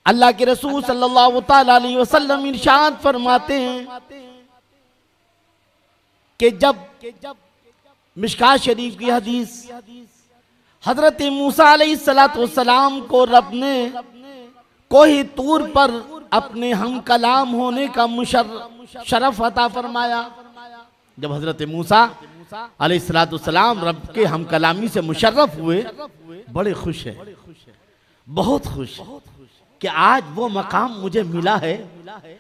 अल्लाह के रसूल सल्लल्लाहु ताला अलैहि वसल्लम इरशाद फरमाते हैं कि जब मिशकात शरीफ की हदीस, हजरत मूसा अलैहिस्सलातु वस्सलाम को रब ने कोहे तूर पर अपने हम कलाम होने का शरफ अता फरमाया। जब हजरत मूसा अलैहिस्सलातु वस्सलाम रब के हम कलामी से मुशर्रफ हुए, बड़े खुश है, बहुत खुश कि आज वो मकाम मुझे मिला है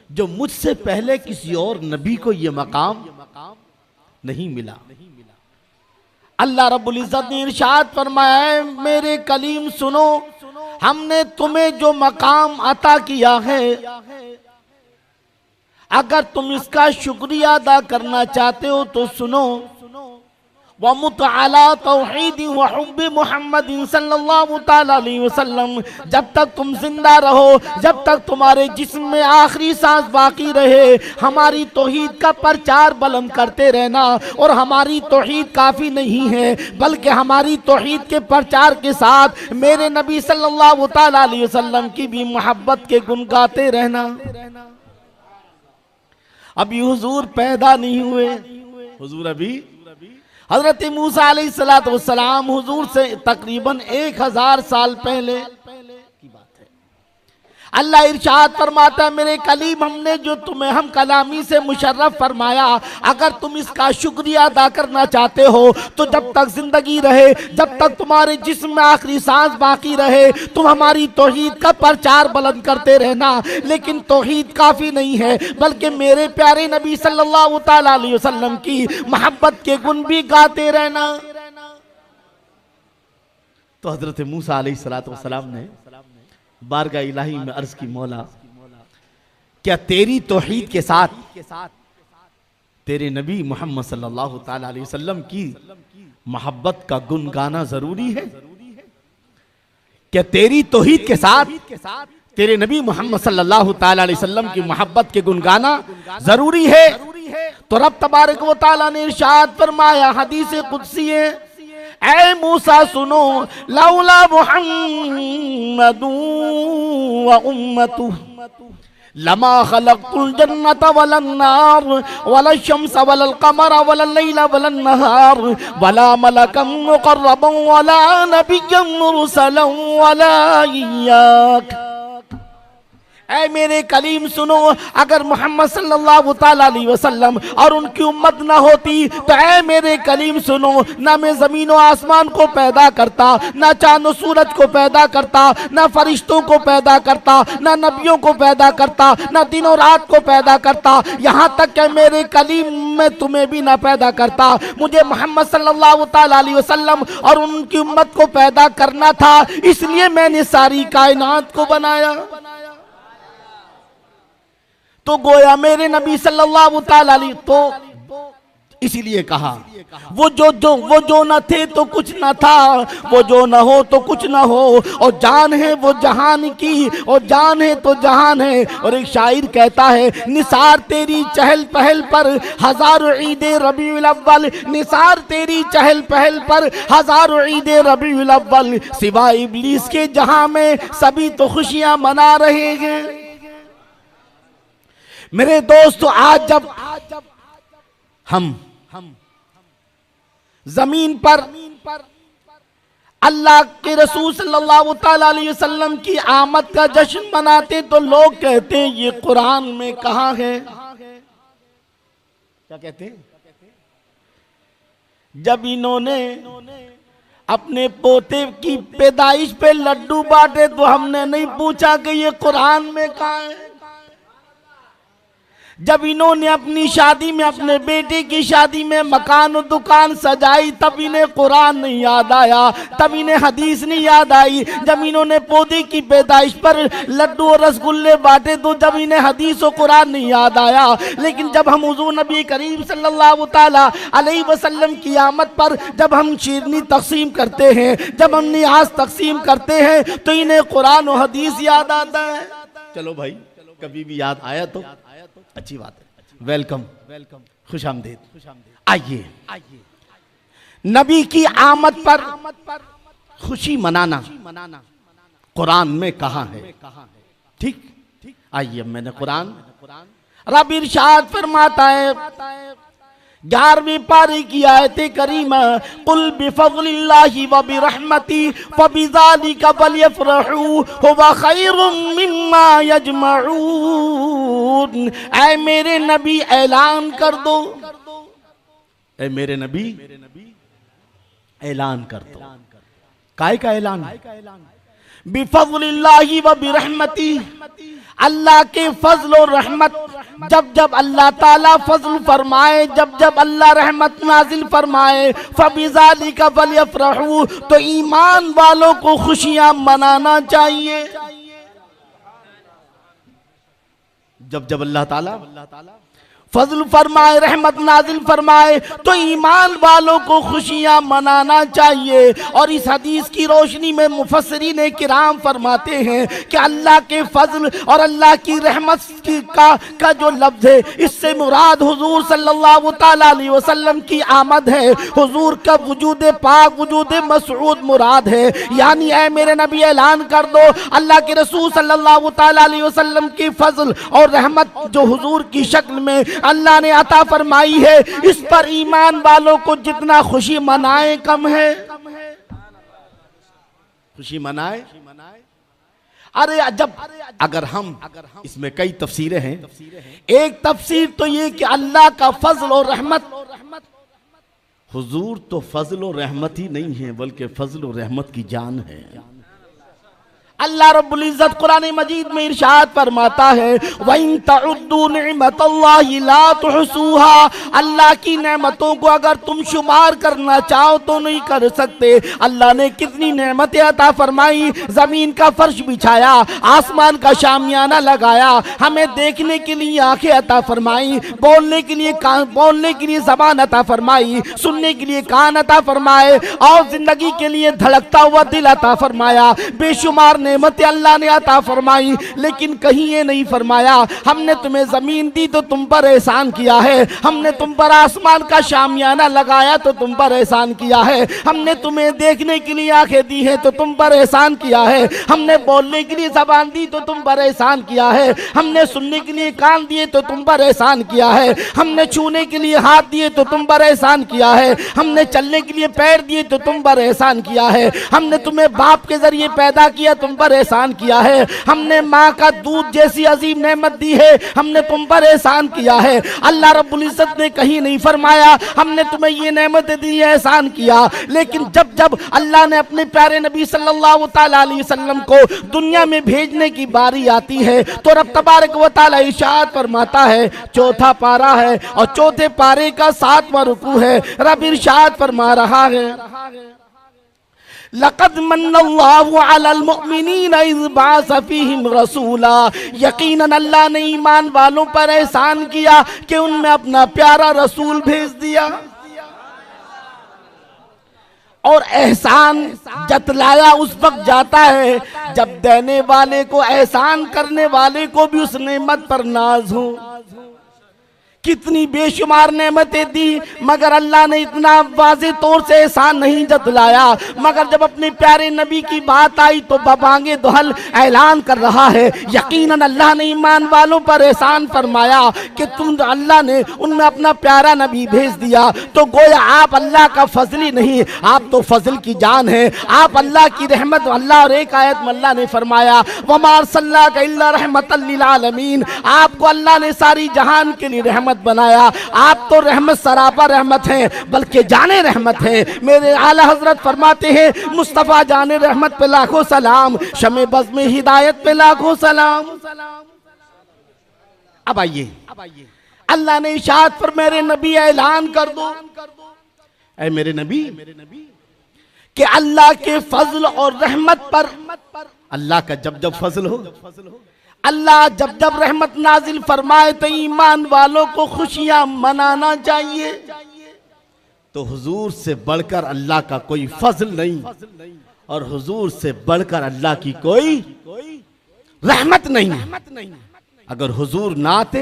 जो मुझसे पहले किसी और नबी को ये मकाम नहीं मिला। अल्लाह रब्बुल इज्जत ने इरशाद फरमाया है, मेरे कलीम सुनो, हमने तुम्हें जो मकाम अता किया है, अगर तुम इसका शुक्रिया अदा करना चाहते हो तो सुनो, वमुत अला तौहीद व हुब्बि मुहम्मद सल्लल्लाहु ताला अलैहि वसल्लम, जब तक तुम जिंदा रहो, जब तक तुम्हारे जिस्म में आखिरी सांस बाकी रहे, हमारी तौहीद का प्रचार बुलंद करते रहना। और हमारी तौहीद काफ़ी नहीं है, बल्कि हमारी तौहीद के प्रचार के साथ मेरे नबी सल्लल्लाहु ताला अलैहि वसल्लम की भी मोहब्बत के गुन गाते रहना। अभी हुजूर पैदा नहीं हुए, हुजूर अभी, हजरत मूसा अलैहिस्सलातु वस्सलाम हुजूर से तकरीबन 1000 साल पहले की बात है। अल्लाह इरशाद फरमाता है, मेरे कलीम हमने जो तुम्हें हम कलामी से मुशर्रफ फरमाया, अगर तुम इसका शुक्रिया अदा करना चाहते हो तो जब तक जिंदगी रहे, जब तक तुम्हारे जिस्म में आखिरी सांस बाकी रहे, तुम हमारी तौहीद का प्रचार बुलंद करते रहना। लेकिन तौहीद काफ़ी नहीं है, बल्कि मेरे प्यारे नबी सल्लल्लाहु ताला अलैहि वसल्लम की मोहब्बत के गुण भी गाते रहना। तो हजरत मूसा अलैहिस्सलातु वस्सलाम ने बारगाह इलाही में अर्ज की, मौला क्या तेरी तौहीद के साथ तेरे नबी मोहम्मद सल्लल्लाहु ताला अलैहि वसल्लम की मोहब्बत का गुन गाना जरूरी है? क्या तेरी तौहीद के साथ तेरे नबी मोहम्मद सल्लल्लाहु ताला अलैहि वसल्लम की मोहब्बत के गुन गाना जरूरी है? तो रब तबारक व तआला ने इरशाद फरमाया, हदीस कुदसी है, ऐ मूसा सुनो, लौला मुहम्मदु व उम्मतु लमा खलक़तुल जन्नत वलन नार वला शम्स वलल कमर वलल लैला वलन नहार वला मलकम मुक़र्रबन वला नबिय्यन मुरसलन वला इय्याक। ऐ मेरे कलीम सुनो, अगर मोहम्मद सल्लल्लाहु ताला अलैहि वसल्लम और उनकी उम्मत ना होती तो ऐ मेरे कलीम सुनो, ना मैं ज़मीन और आसमान को पैदा करता, ना चांद सूरज को पैदा करता, ना फरिश्तों को पैदा करता, ना नबियों को पैदा करता, ना दिन और रात को पैदा करता, यहाँ तक कि मेरे कलीम में तुम्हें भी ना पैदा करता। मुझे मोहम्मद सल्लल्लाहु ताला अलैहि वसल्लम और उनकी उम्मत को पैदा करना था, इसलिए मैंने सारी कायनात को बनाया। तो गोया मेरे नबी सल्लल्लाहु ताला अलैहि, तो इसीलिए कहा वो जो न थे तो कुछ न था, वो जो न हो तो कुछ न हो, और जान है वो जहान की, और जान है तो जहान है। और एक शायर कहता है, निसार तेरी चहल पहल पर हजारों ईदे रबीउल अव्वल, निसार तेरी चहल पहल पर हजारों ईदे रबीउल अव्वल, सिवाय इब्लीस के जहां में सभी तो खुशियां मना रहे हैं। मेरे दोस्तों, आज जब हम जमीन पर अल्लाह के रसूल सल्लल्लाहु ताला अलैहि वसल्लम की आमद का जश्न मनाते तो लोग कहते हैं ये कुरान में कहाँ है? क्या कहते हैं? जब इन्होंने अपने पोते की पैदाइश पे लड्डू बांटे तो हमने नहीं पूछा कि ये कुरान में कहाँ है। जब इन्होंने अपनी शादी में, अपने बेटे की शादी में मकान और दुकान सजाई, तब इन्हें कुरान नहीं याद आया, तब इन्हें हदीस नहीं याद आई। जब इन्होंने पौधे की पैदाइश पर लड्डू और रसगुल्ले बांटे तो जब इन्हें हदीस और कुरान नहीं याद आया। लेकिन जब हम हुजूर नबी करीम सल्लल्लाहु ताला अलैहि वसल्लम की आमद पर जब हम शीरनी तकसीम करते हैं, जब हम नियाज तकसीम करते हैं, तो इन्हें कुरान और हदीस याद आता है। चलो भाई, कभी भी याद आया तो अच्छी बात है, वेलकम, खुशामदीद। आइए, नबी की आमद पर खुशी मनाना कुरान में कहा है। ठीक, आइए मैंने कुरान, रब इरशाद फरमाता है 11वीं पारी की आयत करीमा, कुल बिफज़लिल्लाहि व बिरहमती फबिज़ालिका फलयफ़रहू हुवा खैरुम मिम्मा यजमऊन। ऐ मेरे नबी ऐलान कर दो, ऐ मेरे नबी ऐलान कर दो। काय का ऐलान? बिफज़लिल्लाहि व बिरहमती, अल्लाह के फजल और रहमत। जब जब अल्लाह ताला फजल फरमाए, जब जब अल्लाह रहमत नाजिल फरमाए, फबिज़ालिका फलयफ़रहू, तो ईमान वालों को खुशियां मनाना चाहिए। जब जब अल्लाह ताला फजल फरमाए, रहमत नाजिल फरमाए, तो ईमान वालों को खुशियां मनाना चाहिए। और इस हदीस की रोशनी में मुफस्सिरीन किराम फरमाते हैं कि अल्लाह के फजल और अल्लाह की रहमत का जो लफ्ज़ है, इससे मुराद हुजूर सल्लल्लाहु ताला अलैहि वसल्लम की आमद है। हुजूर का वजूद पाक, वजूद मसऊद मुराद है। यानी ऐ मेरे नबी ऐलान कर दो, अल्लाह के रसूल सल्लल्लाहु ताला अलैहि वसल्लम की फजल और रहमत जो हुजूर की शक्ल में अल्लाह ने अता फरमाई है, इस पर ईमान वालों को जितना खुशी मनाए कम है। खुशी मनाए, अरे जब अगर हम, इसमें कई तफसीरें हैं। एक तफसीर तो ये कि अल्लाह का फजल और रहमत, हुजूर तो फजल और रहमत ही नहीं है बल्कि फजल और रहमत की जान है। अल्लाह रब्बुल इज्जत कुरान मजीद में इरशाद फरमाता है, वइन तउद्दू निअमतल्लाहि ला तुहसूहा, अल्लाह की नेमतों को अगर तुम शुमार करना चाहो तो नहीं कर सकते। अल्लाह ने कितनी नेमतें अता फरमाई, जमीन का फर्श बिछाया, आसमान का शामियाना लगाया, हमें देखने के लिए आंखें अता फरमाई, बोलने के लिए ज़बान अता फरमाई, सुनने के लिए कान अता फरमाए, और जिंदगी के लिए धड़कता हुआ दिल अता फरमाया। बेशुमार नेमत अल्लाह ने अता फरमाई, लेकिन कहीं ये नहीं फरमाया हमने तुम्हें जमीन दी तो तुम पर एहसान किया है, हमने तुम पर आसमान का शामियाना लगाया तो तुम पर एहसान किया है, हमने तुम्हें देखने के लिए आंखें दी है तो तुम पर एहसान किया है, हमने बोलने के लिए जबान दी तो तुम पर एहसान किया है, हमने सुनने के लिए कान दिए तो तुम पर एहसान किया है, हमने छूने के लिए हाथ दिए तो तुम पर एहसान किया है, हमने चलने के लिए पैर दिए तो तुम पर एहसान किया है, हमने तुम्हें बाप के जरिए पैदा किया तुम पर एहसान किया है, हमने माँ का दूध जैसी अजीम नेमत दी है, हमने तुम पर एहसान किया है। अल्लाह रब्बुल इज्जत ने कहीं नहीं फरमाया हमने तुम्हें ये नेमतें दी है, एहसान किया। लेकिन जब जब अल्लाह ने अपने प्यारे नबी सल्लल्लाहु ताला अलैहि वसल्लम को दुनिया में भेजने की बारी आती है तो रब तबारक व तआला इरशाद फरमाता है, चौथा पारा है और चौथे पारे का 7वां रुकू है, रब इरशाद फरमा रहा है, लक़द मन्नल्लाहु अलल मुअमिनीना इज़ बअस फ़ीहिम रसूला, यकीनन अल्लाह ने ईमान वालों पर एहसान किया कि उनमें अपना प्यारा रसूल भेज दिया। और एहसान जतलाया उस वक्त जाता है जब देने वाले को, एहसान करने वाले को भी उस नेमत पर नाज हो। कितनी बेशुमार नेमतें दी मगर अल्लाह ने इतना वाज़े तौर से एहसान नहीं जतलाया, मगर जब अपने प्यारे नबी की बात आई तो बबांगे दुहल ऐलान कर रहा है, यकीनन अल्लाह ने ईमान वालों पर एहसान फरमाया कि तुम, अल्लाह ने उनमें अपना प्यारा नबी भेज दिया। तो गोया आप अल्लाह का फजली नहीं, आप तो फजल की जान है, आप अल्लाह की रहमत। अल्लाह और एक आयत में अल्लाह ने फरमाया, वमा अरसलनाका इल्ला रहमतल लिल आलमीन, आपको अल्लाह ने सारी जहान के लिए रहमत बनाया। आप तो रहमत सरापा रहमत हैं, बल्कि जाने रहमत हैं। मेरे आला हजरत फरमाते हैं, मुस्तफ़ा जाने रहमत पे लाखों सलाम, शमे बज़ में हिदायत पे लाखों सलाम। अब आइए, अल्लाह ने इरशाद पर मेरे नबी ऐलान कर दो, ऐ मेरे नबी कि अल्लाह के फजल और रहमत पर, अल्लाह का जब जब फजल हो, अल्लाह जब जब रहमत नाजिल फरमाए तो ईमान वालों को खुशियां मनाना चाहिए। तो हुजूर से बढ़कर अल्लाह का कोई फजल नहीं और हुजूर से बढ़कर अल्लाह की कोई रहमत नहीं। अगर हुजूर ना आते,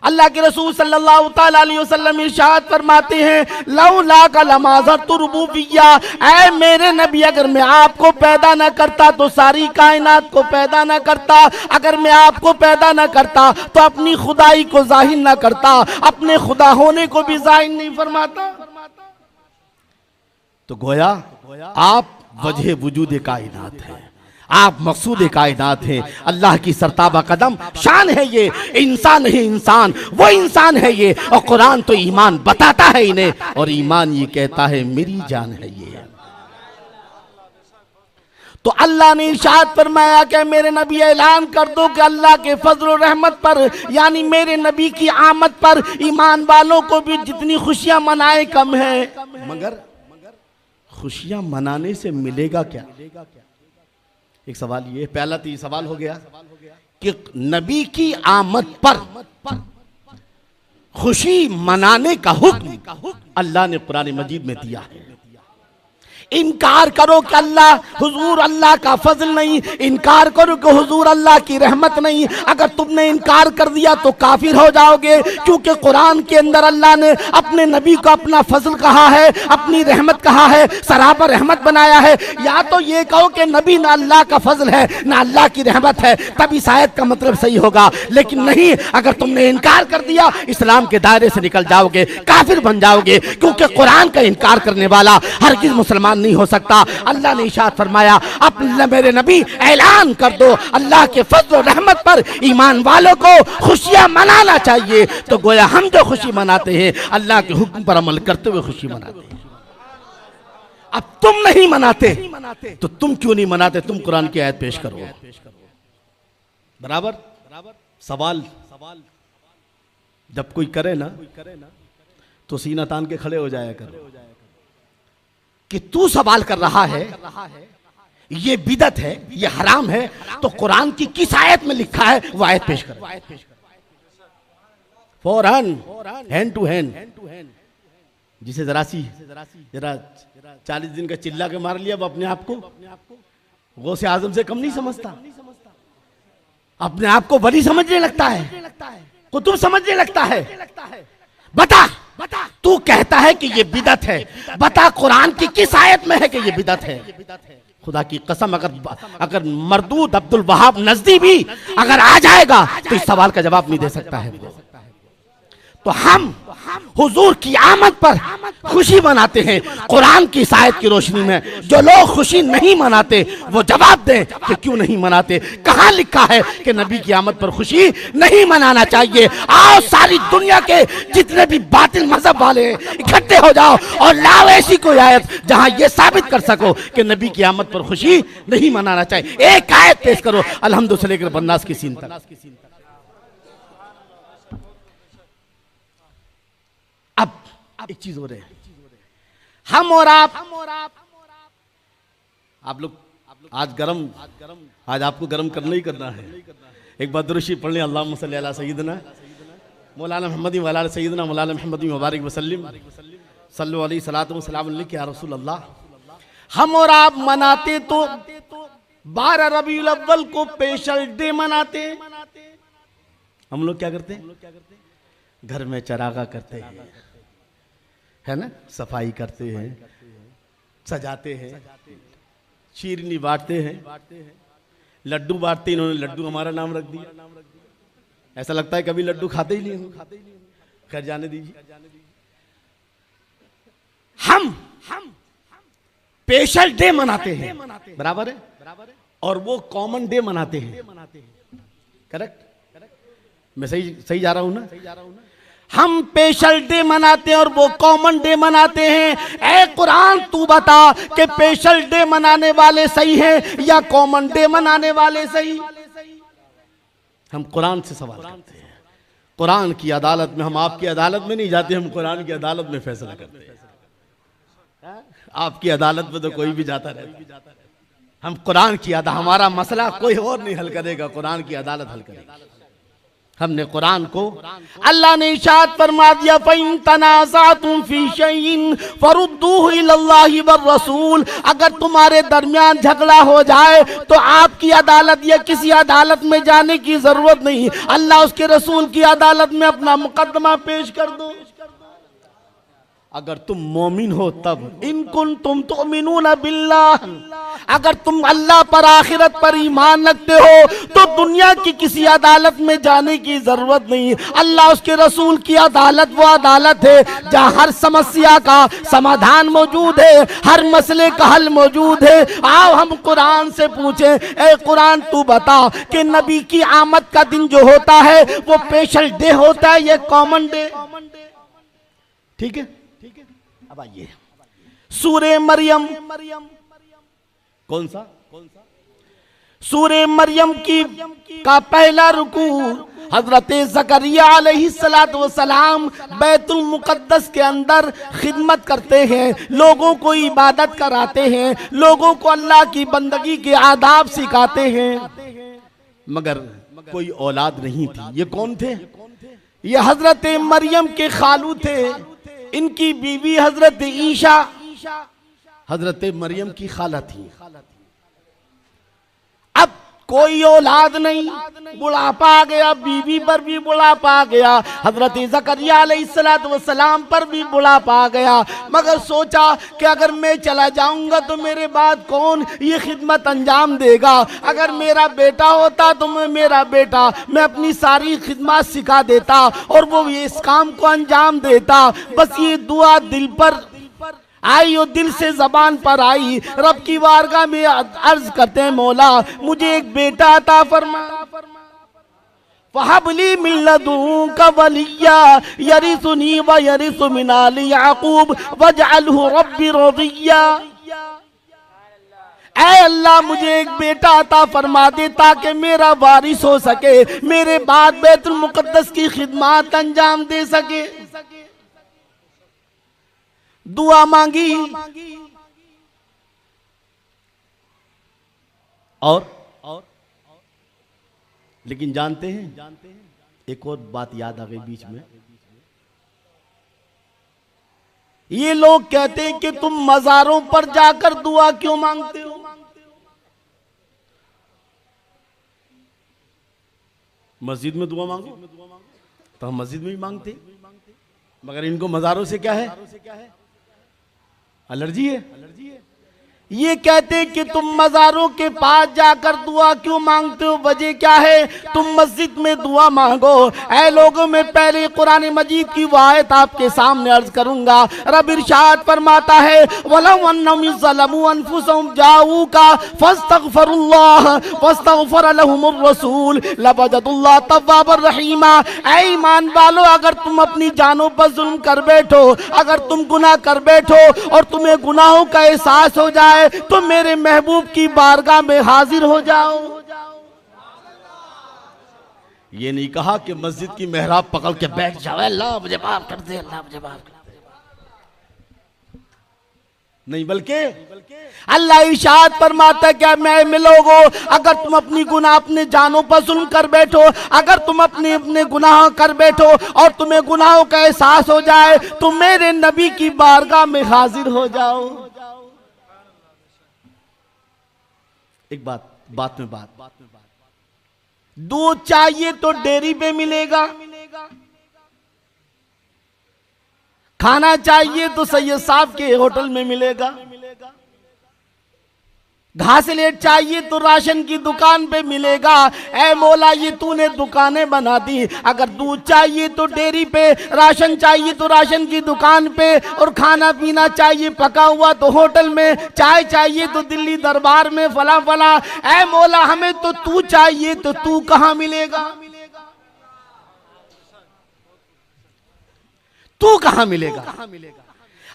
अल्लाह के रसूल सल्लल्लाहु ताला अलैहि वसल्लम इरशाद फरमाते हैं, लौला का लमाज़तु रुबूबिय्या, ऐ मेरे नबी अगर मैं आपको पैदा ना करता तो सारी कायनात को पैदा ना करता, अगर मैं आपको पैदा ना करता तो अपनी खुदाई को जाहिर ना करता, अपने खुदा होने को भी जाहिर नहीं फरमाता। तो गोया आप वजह वजूद कायनात है, आप मकसूद कायनात हैं, अल्लाह की सरताबा कदम शान है ये, इंसान नहीं इंसान, वो इंसान है ये। और कुरान तो ईमान बताता है इन्हें, और ईमान ये कहता है मेरी जान है ये। तो अल्लाह ने इरशाद फरमाया कि मेरे नबी ऐलान कर दो कि अल्लाह के फजल और रहमत पर, यानी मेरे नबी की आमद पर ईमान वालों को भी जितनी खुशियां मनाए कम है। मगर खुशियां मनाने से मिलेगा क्या? एक सवाल ये, पहला तो ये सवाल हो गया कि नबी की आमद पर खुशी मनाने का हुक्म अल्लाह ने कुरान मजीद में दिया है। इनकार करो कि अल्लाह हुजूर अल्लाह का फजल नहीं, इनकार करो कि हुजूर अल्लाह की रहमत नहीं, अगर तुमने इनकार कर दिया तो काफिर हो जाओगे। क्योंकि कुरान के अंदर अल्लाह ने अपने नबी को अपना फजल कहा है, अपनी रहमत कहा है, सराबर रहमत बनाया है। या तो ये कहो कि नबी ना अल्लाह का फजल है ना अल्लाह की रहमत है, तभी शायद का मतलब सही होगा। लेकिन नहीं, अगर तुमने इनकार कर दिया इस्लाम के दायरे से निकल जाओगे, काफिर बन जाओगे। क्योंकि कुरान का इनकार करने वाला हरगिज़ मुसलमान नहीं हो सकता। अल्लाह ने इरशाद फरमाया, अब मेरे नबी ऐलान कर दो अल्लाह के फज़ल और रहमत पर ईमान वालों को खुशियां मनाना चाहिए। तो गोया हम जो खुशी मनाते हैं अल्लाह के हुक्म पर अमल करते हुए खुशी मनाते हैं। अब तुम नहीं मनाते तो तुम क्यों नहीं मनाते? तुम कुरान की आयत पेश करो। बराबर सवाल जब कोई करे ना तो सीना तान के खड़े हो जाया करो कि तू सवाल कर रहा है, ये बिदत है, ये हराम है, तो कुरान की किस आयत में लिखा है वो आयत पेश कर। फौरन हैंड टू हैंड, जिसे जरा 40 दिन का चिल्ला के मार लिया, वो अपने आप को गौसे आजम से कम नहीं समझता, अपने आप को वली समझने लगता है, कुतुब समझने लगता है। बता तू कहता है कि ये बिदत है, बता कुरान की किस आयत में है कि ये बिदत है? खुदा की कसम अगर मरदूद अब्दुल वहाब नजदी भी अगर आ जाएगा तो इस सवाल का जवाब नहीं दे सकता है। तो हम हुजूर की आमद पर खुशी मनाते हैं कुरान की आयत की रोशनी में। जो लोग खुशी नहीं मनाते वो जवाब दें कि क्यों नहीं मनाते। कहाँ लिखा है कि नबी की आमद पर खुशी नहीं मनाना चाहिए? आओ सारी दुनिया के जितने भी बातिल मजहब वाले हैं इकट्ठे हो जाओ और लाओ ऐसी कोई आयत जहां ये साबित कर सको कि नबी की आमद पर खुशी नहीं मनाना चाहिए। एक आयत पेश करो, अलहम्दुलिल्लाह से लेकर बन्नास की सीन तक। एक चीज हो रही है, हम और आप लोग आज गरम, आज आपको गरम करना ही करना है। एक बार दुरूद शरीफ पढ़ लें, अल्लाहुम्मा सल्ली अला सय्यिदना मौलाना मुहम्मदी व अला सय्यिदना मौलाना मुहम्मदी मुबारक वसल्लम सल्लल्लाहु अलैहि सलातु व सलाम अलैहि या रसूल अल्लाह। हम और आप मनाते तो 12 रबीउल अव्वल को स्पेशल डे मनाते। हम लोग क्या करते हैं? घर में चरागा करते हैं, है ना, सफाई करते हैं, सजाते हैं, शीरनी बांटते हैं, लड्डू बांटते। इन्होंने लड्डू हमारा नाम रख दिया, ऐसा लगता है कभी लड्डू खाते ही नहीं। खैर जाने दीजिए। हम स्पेशल डे मनाते हैं, बराबर है, और वो कॉमन डे मनाते हैं। करेक्ट? मैं सही जा रहा हूं ना? हम स्पेशल डे मनाते हैं और वो कॉमन डे मनाते हैं। ऐ कुरान तू बता कि स्पेशल डे मनाने वाले सही हैं या कॉमन डे मनाने वाले सही? हम कुरान से सवाल करते हैं। कुरान की अदालत में, हम आपकी अदालत में नहीं जाते, हम कुरान की अदालत में फैसला करते हैं। आपकी अदालत में तो कोई भी जाता रहता है। हम कुरान की अदालत, हमारा मसला कोई और नहीं हल करेगा, कुरान की अदालत हल करेगी। हमने कुरान को, अल्लाह ने इरशाद फरमा दिया फ़इन तनाज़अतुम फ़ी शैइन फरुद्दूहु इलल्लाहि वर रसूल, अगर तुम्हारे दरमियान झगड़ा हो जाए तो आपकी अदालत या किसी अदालत में जाने की जरूरत नहीं, अल्लाह उसके रसूल की अदालत में अपना मुकदमा पेश कर दो। अगर तुम मोमिन हो तब, इन कुंतुम तुमिनूना बिल्लाह, अगर तुम अल्लाह पर आखिरत पर ईमान रखते हो तो दुनिया की किसी अदालत में जाने की जरूरत नहीं। अल्लाह उसके रसूल की अदालत वो अदालत है जहाँ हर समस्या का समाधान मौजूद है, हर मसले का हल मौजूद है। आओ हम कुरान से पूछें, ए कुरान तू बता कि नबी की आमद का दिन जो होता है वो स्पेशल डे होता है या कॉमन डे? ठीक है, अब आइए सूरे मरियम, कौन सा सूरे मरियम की का पहला रुकू हजरत ज़करिया अलैहिस्सलातु वस्सलाम बैतुल मुक़द्दस के अंदर खिदमत करते हैं, लोगों को इबादत कराते हैं, लोगों को अल्लाह की बंदगी के आदाब सिखाते हैं, मगर कोई औलाद नहीं थी। ये कौन थे? ये हजरत मरियम के खालू थे, इनकी बीवी हजरत ईशा हजरत मरियम की खाला थी। अब कोई औलाद नहीं, बुढ़ापा आ गया, बीवी पर भी बुढ़ापा आ गया, हजरत ज़करिया अलैहिस्सलातु वस्सलाम पर भी बुढ़ापा आ गया, मगर सोचा कि अगर मैं चला जाऊंगा तो मेरे बाद कौन ये खिदमत अंजाम देगा? अगर मेरा बेटा होता तो मेरा बेटा मैं अपनी सारी खिदमत सिखा देता और वो ये इस काम को अंजाम देता। बस ये दुआ दिल पर आई और दिल से जबान पर आई, रब की बारगाह में अर्ज करते हैं मौला मुझे एक बेटा अता फरमा, वहबली मिन लदुनका वलिया यरिसुनी व यरिसु मिन आलि याकूब वजअलहु रब्बी रदिया। ऐ अल्लाह मुझे एक बेटा अता फरमा दे ताकि मेरा वारिस हो सके, मेरे बाद बैतुल मुक़द्दस की खिदमत अंजाम दे सके। दुआ मांगी और लेकिन जानते हैं एक और बात याद आ गई बीच में, ये लोग कहते हैं कि तुम मजारों पर जाकर दुआ क्यों मांगते हो? मस्जिद में दुआ मांगो तो हम मस्जिद में भी मांगते, मगर इनको मजारों से क्या है? एलर्जी है। ये कहते कि तुम मजारों के पास जाकर दुआ क्यों मांगते हो, वजह क्या है? तुम मस्जिद में दुआ मांगो। ऐ लोगों में पहले कुरान मजीद की वो आयत आपके सामने अर्ज करूंगा। रब इरशाद फरमाता है वलौ अन्नहुम ज़लमू अनफुसहुम जाऊका फस्तगफिरुल्लाह वस्तगफर लहुमुर रसूल लवजदुल्लाह तव्वाबर रहीमा। ऐ ईमान वालो, अगर तुम अपनी जानों पर जुल्म कर बैठो, अगर तुम गुनाह कर बैठो और तुम्हें गुनाहों का एहसास हो जाए तो मेरे महबूब की बारगाह में हाजिर हो जाओ। ये नहीं कहा कि मस्जिद की मेहराब पकड़ के बैठ जाओ, अल्लाह मुझे माफ कर दे, अल्लाह मुझे माफ कर दे, नहीं, बल्कि अल्लाह इरशाद फरमाता क्या मैं लोगो, अगर तुम अपनी गुनाह अपने जानों पर जुल्म कर बैठो, अगर तुम अपने अपने गुनाह कर बैठो और तुम्हें गुनाहों का एहसास हो जाए तो मेरे नबी की बारगाह में हाजिर हो जाओ। एक बात में बात, दूध चाहिए तो डेयरी पे मिलेगा, खाना चाहिए तो सैयद साहब के होटल में मिलेगा, घासलेट चाहिए तो राशन की दुकान पे मिलेगा। ऐ मौला, ये तूने दुकानें बना दी, अगर दूध चाहिए तो डेयरी पे, राशन चाहिए तो राशन की दुकान पे, और खाना पीना चाहिए पका हुआ तो होटल में, चाय चाहिए तो दिल्ली दरबार में, फला फला। ऐ मौला, हमें तो तू चाहिए तो तू कहां मिलेगा? तू कहां मिलेगा?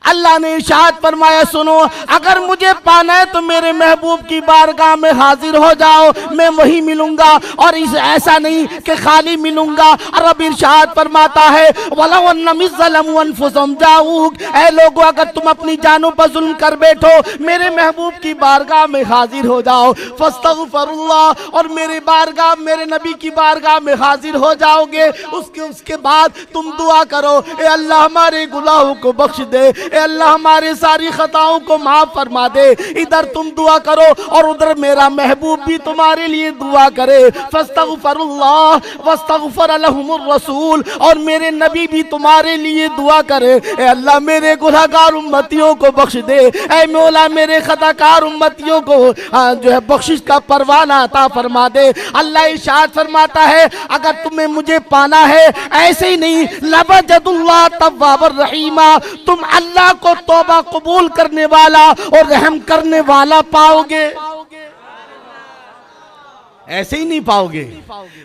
अल्लाह ने इरशाद फरमाया, सुनो, अगर मुझे पाना है तो मेरे महबूब की बारगाह में हाजिर हो जाओ, मैं वही मिलूंगा, और इस ऐसा नहीं कि खाली मिलूंगा। रब इरशाद फरमाता है, वलौ अन्नहुम ज़लमू अनफुसहुम जाऊक, ऐ लोगों अगर तुम अपनी जानों पर जुल्म कर बैठो, मेरे महबूब की बारगाह में हाजिर हो जाओ, फस्तगफिरुल्लाह, और मेरे बारगाह, मेरे नबी की बारगाह में हाजिर हो जाओगे। उसके बाद तुम दुआ करो, ए अल्लाह हमारे गुनाहों को बख्श दे, ए अल्लाह हमारे सारी खताओं को माफ फरमा दे। इधर तुम दुआ करो और उधर मेरा महबूब भी तुम्हारे लिए दुआ करे। फस्तगफिरुल्लाह वस्तगफर लहुमुर रसूल, और मेरे नबी भी तुम्हारे लिए दुआ करे, ए अल्लाह मेरे गुनहगार उम्मतियों को बख्श दे, ए मौला मेरे खताकार उम्मतियों को जो है बख्शिश का परवाना अता फरमा दे। अल्लाह इरशाद फरमाता है, अगर तुम्हें मुझे पाना है, ऐसे ही नहीं, लवजदुल्लाह तव्वाबर रहीमा, तुम अल्लाह को तौबा कबूल करने वाला और रहम करने वाला पाओगे। ऐसे ही नहीं पाओगे,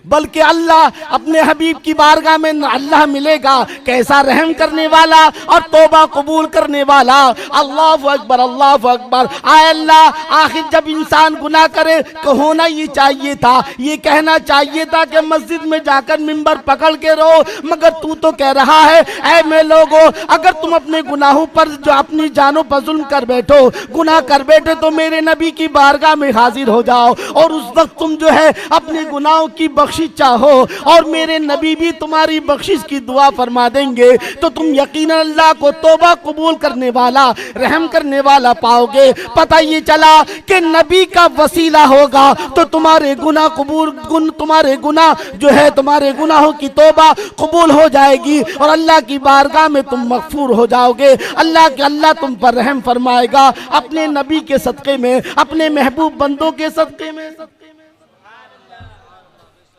बल्कि अल्लाह अपने हबीब की बारगाह में अल्लाह मिलेगा कैसा, रहम करने वाला और तौबा कबूल करने वाला। अल्लाहु अकबर, अल्लाहु अकबर। आए अल्लाह, आखिर जब इंसान गुनाह करे तो होना ये चाहिए था, ये कहना चाहिए था कि मस्जिद में जाकर मिंबर पकड़ के रहो, मगर तू तो कह रहा है, ऐ मैं लोगो, अगर तुम अपने गुनाहों पर जो अपनी जानों पर जुल्म कर बैठो, गुनाह कर बैठे, तो मेरे नबी की बारगाह में हाजिर हो जाओ, और उस वक्त तुम जो है अपने गुनाहों की बख्शिश चाहो, और मेरे नबी भी तुम्हारी बख्शिश की दुआ फरमा देंगे, तो तुम यकीनन अल्लाह को तौबा कबूल करने वाला, रहम करने वाला पाओगे। पता ये चला कि नबी का वसीला होगा तो तुम्हारे गुनाह कबूल, तुम्हारे गुनाह जो है, तुम्हारे गुनाहों की तौबा कबूल हो जाएगी, और अल्लाह की बारगाह में तुम मगफूर हो जाओगे। अल्लाह तुम पर रहम फरमाएगा अपने नबी के सदक़े में, अपने महबूब बंदों के सदक़े में।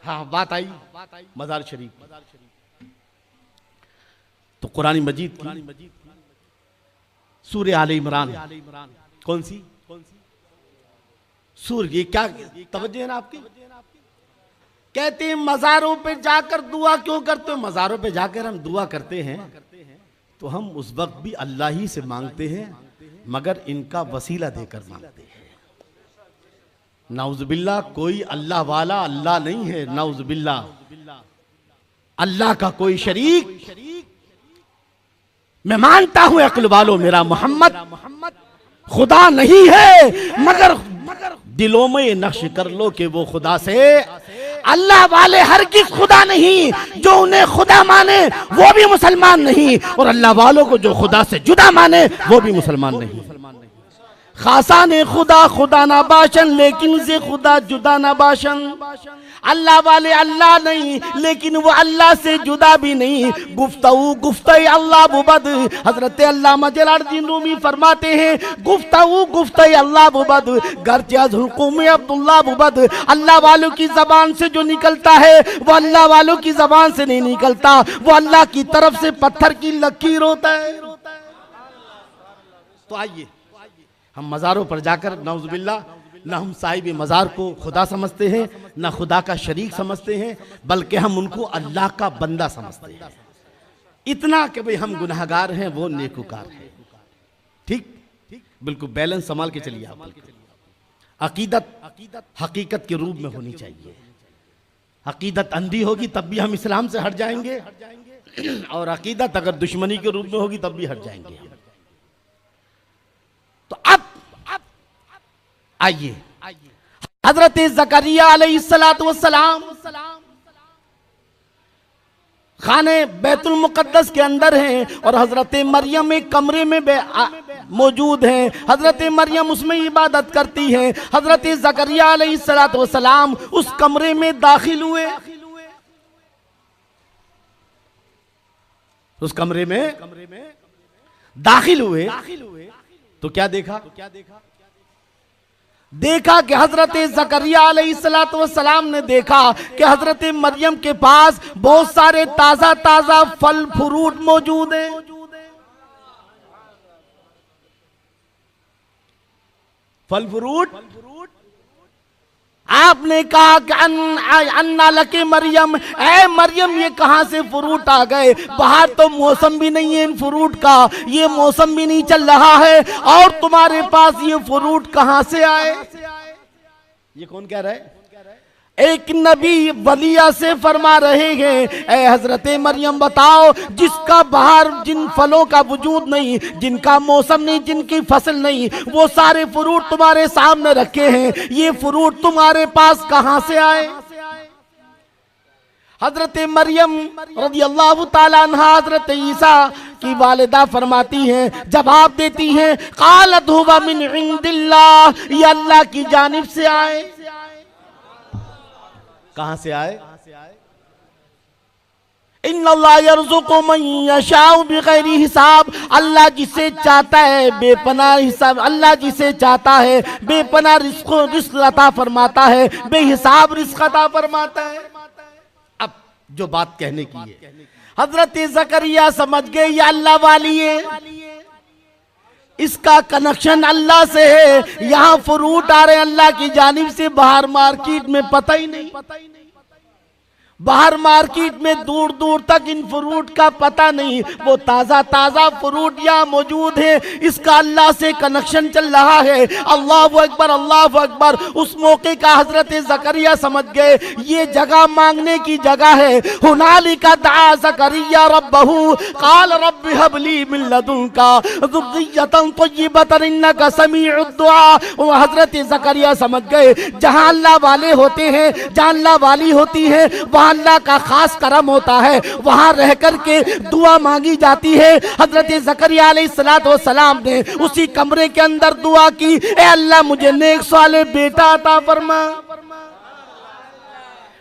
हाँ, बात आई मज़ार शरीफ। तो कुरान मजीद की सूरह आले इमरान, कौन सी सूरह, ये क्या तवज्जो है ना आपकी? कहते हैं मज़ारों पे जाकर दुआ क्यों करते हो? मज़ारों पे जाकर हम दुआ करते हैं तो हम उस वक्त भी अल्लाह ही से मांगते हैं, मगर इनका वसीला देकर मांगते हैं। नाउज़ुबिल्लाह, कोई अल्लाह वाला अल्लाह नहीं है, नाउज़ुबिल्लाह, अल्लाह का कोई शरीक। मैं मानता हूं अक्ल वालों, मेरा मोहम्मद खुदा नहीं है, मगर दिलों में ये नक्श कर लो कि वो खुदा से, अल्लाह वाले हरगिज़ खुदा नहीं, जो उन्हें खुदा माने वो भी मुसलमान नहीं, और अल्लाह वालों को जो खुदा से जुदा माने वो भी मुसलमान नहीं। खासा ने खुदा खुदा ना बाशन, लेकिन से खुदा जुदा ना बाशन। अल्लाह वाले अल्लाह नहीं, लेकिन वो अल्लाह से जुदा भी नहीं। गुफ्तऊ गुफ्ते अल्लाह बुबद, हजरत अल्लामा जलालुद्दीन रूमी फरमाते हैं, गुफ्तऊ गुफ्ते अल्लाह बुबद, गर्चे हुकुम अब्दुल्लाह बुबद। अल्लाह वालों की जबान से जो निकलता है वो अल्लाह वालों की जबान से नहीं निकलता, वो अल्लाह की तरफ से पत्थर की लकीर होता है। तो आइए, हम मज़ारों पर जाकर नाउज़ुबिल्लाह, न हम साहिब मज़ार को खुदा समझते हैं, न खुदा का शरीक समझते हैं, बल्कि हम उनको अल्लाह का बंदा समझते हैं। इतना कि भाई हम गुनहगार हैं, वो नेकुकार है। ठीक, बिल्कुल बैलेंस संभाल के चलिए आप। अकीदत हकीकत के रूप में होनी चाहिए। अकीदत अंधी होगी तब भी हम इस्लाम से हट जाएंगे, और अकीदत अगर दुश्मनी के रूप में होगी तब भी हट जाएंगे। तो अब आइए, हजरत ज़करिया अलैहिस्सलातु वस्सलाम खाने बैतुल मुक़द्दस के अंदर हैं, और हजरत मरियम एक कमरे में मौजूद हैं। हजरत मरियम उसमें इबादत करती हैं। हजरत ज़करिया अलैहिस्सलातु वस्सलाम उस कमरे में दाखिल हुए। उस कमरे में दाखिल हुए तो क्या देखा? देखा कि हजरत ज़करिया अलैहिस्सलातु वस्सलाम ने देखा कि हजरत मरियम के पास बहुत सारे ताजा ताजा फल फ्रूट मौजूद हैं। फल फ्रूट आपने कहा कि अन्ना लके मरियम, ऐ मरियम ये कहां से फ्रूट आ गए? बाहर तो मौसम भी नहीं है इन फ्रूट का, ये मौसम भी नहीं चल रहा है और तुम्हारे पास ये फ्रूट कहां से आए? ये कौन कह रहा है? एक नबी वलिया से फरमा रहे हैं, ऐ हजरत मरियम बताओ, जिसका बाहर जिन फलों का वजूद नहीं, जिनका मौसम नहीं, जिनकी फसल नहीं, वो सारे फ्रूट तुम्हारे सामने रखे हैं, ये फ्रूट तुम्हारे पास कहां से आए? हजरत मरियम रज़ियल्लाहु ताला अन्हा हजरत ईसा की वालिदा फरमाती हैं, जवाब देती हैं, क़ालत हुवा मिन इंदिल्लाह, ये अल्लाह की जानिब से आए। कहां से आए? इन्नल्लाह यर्ज़ुक़ु मन यशाउ बिग़ैरि हिसाब, अल्लाह जिसे चाहता है बेपनाह हिसाब, अल्लाह जिसे चाहता है बेपनाह रिज़्क़ अता फरमाता है, बेहिसाब रिज़्क़ अता फरमाता है। अब जो बात कहने की है, हजरत ज़करिया समझ गए ये अल्लाह वाली है, इसका कनेक्शन अल्लाह से है, यहाँ फ्रूट आ रहे अल्लाह की जानिब से, बाहर मार्केट में पता ही नहीं, बाहर मार्केट में दूर दूर तक इन फ्रूट का पता नहीं, वो ताजा ताजा फ्रूट यहाँ मौजूद है, इसका अल्लाह से कनेक्शन चल रहा है। अल्लाहु अकबर, अल्लाहु अकबर। उस मौके का हजरत ज़करिया समझ गए ये जगह मांगने की जगह है। हुनालिका दआ ज़करिया रब्बहू क़ाल रब्बि हबली मिन लदुनका ज़ुर्रिय्यतन तय्यिबतन इन्नका समीउद दुआ। वो हजरत ज़करिया समझ गए जहाँ अल्लाह वाले होते हैं, जहाँ अल्लाह वाली होती है, वहाँ अल्लाह का खास करम होता है, वहां रह करके दुआ मांगी जाती है। हजरत ज़करिया अलैहिस्सलातु वस्सलाम ने उसी कमरे के अंदर दुआ की, ए अल्लाह मुझे नेक साले बेटा अता फरमा।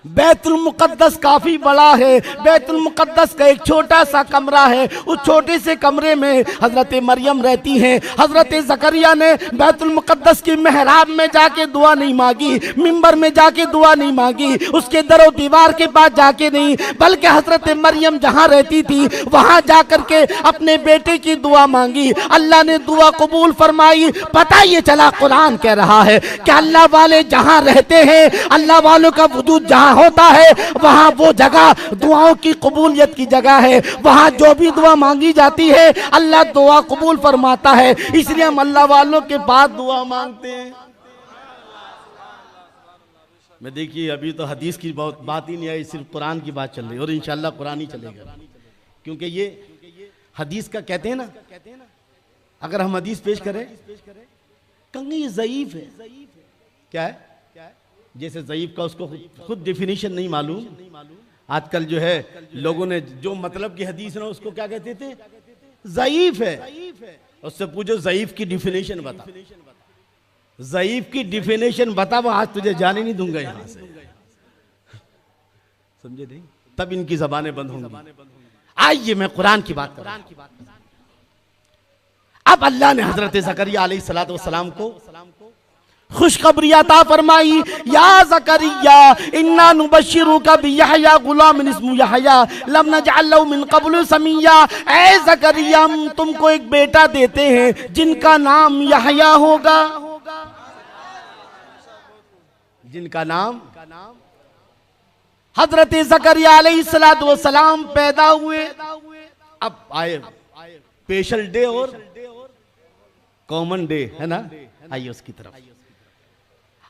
बैतुल मुक़द्दस काफी बड़ा है, बैतुल मुक़द्दस का एक छोटा सा कमरा है, उस छोटे से कमरे में हजरत मरियम रहती हैं। हजरत ज़करिया ने बैतुल मुक़द्दस की मेहराब में जाके दुआ नहीं मांगी, मिंबर में जाके दुआ नहीं मांगी, उसके दरो दीवार के पास जाके नहीं, बल्कि हजरत मरियम जहाँ रहती थी वहाँ जा करके अपने बेटे की दुआ मांगी। अल्लाह ने दुआ कबूल फरमाई। पता ये चला कुरान कह रहा है कि अल्लाह वाले जहाँ रहते हैं, अल्लाह वालों का वजूद जहाँ होता है, वहां वो जगह दुआओं की कबूलियत की जगह है। वहां जो भी दुआ मांगी जाती है अल्लाह दुआ कबूल फरमाता है। इसलिए हम अल्लाह वालों के पास दुआ मांगते हैं। मैं देखिए अभी तो हदीस की बात ही नहीं आई, सिर्फ कुरान की बात चल रही है और इंशाल्लाह कुरान ही चलेगा, क्योंकि ये हदीस का कहते हैं ना, अगर हम हदीस पेश करें कहेंगे ये ज़ईफ है। क्या है? जैसे ज़ईफ का उसको खुद डेफिनेशन नहीं मालूम। आजकल जो है लोगों ने जो मतलब की हदीस ना उसको क्या कहते थे? ज़ईफ है। उससे पूछो ज़ईफ की डेफिनेशन बता, ज़ईफ की डेफिनेशन बता, वो आज तुझे जाने नहीं दूंगा यहां से, समझे नहीं? तब इनकी ज़बानें बंद होंगी। आइए मैं कुरान की बात कर रहा हूं। अब अल्लाह ने हजरत ज़करिया अलैहिस्सलातु वस्सलाम को खुशखबरी अता फरमाई, या ज़करिया इन्ना नुबश्शिरुका बियहया गुलामिन इस्मु यहया लम नजअल लहु मिन क़ब्लु समिया। ऐ ज़करिया हम तुमको एक बेटा देते हैं जिनका नाम यहया होगा, जिनका नाम। हजरत ज़करिया अलैहिस्सलातु वस्सलाम पैदा हुए। अब आए स्पेशल डे और कॉमन डे है ना, आइए उसकी तरफ।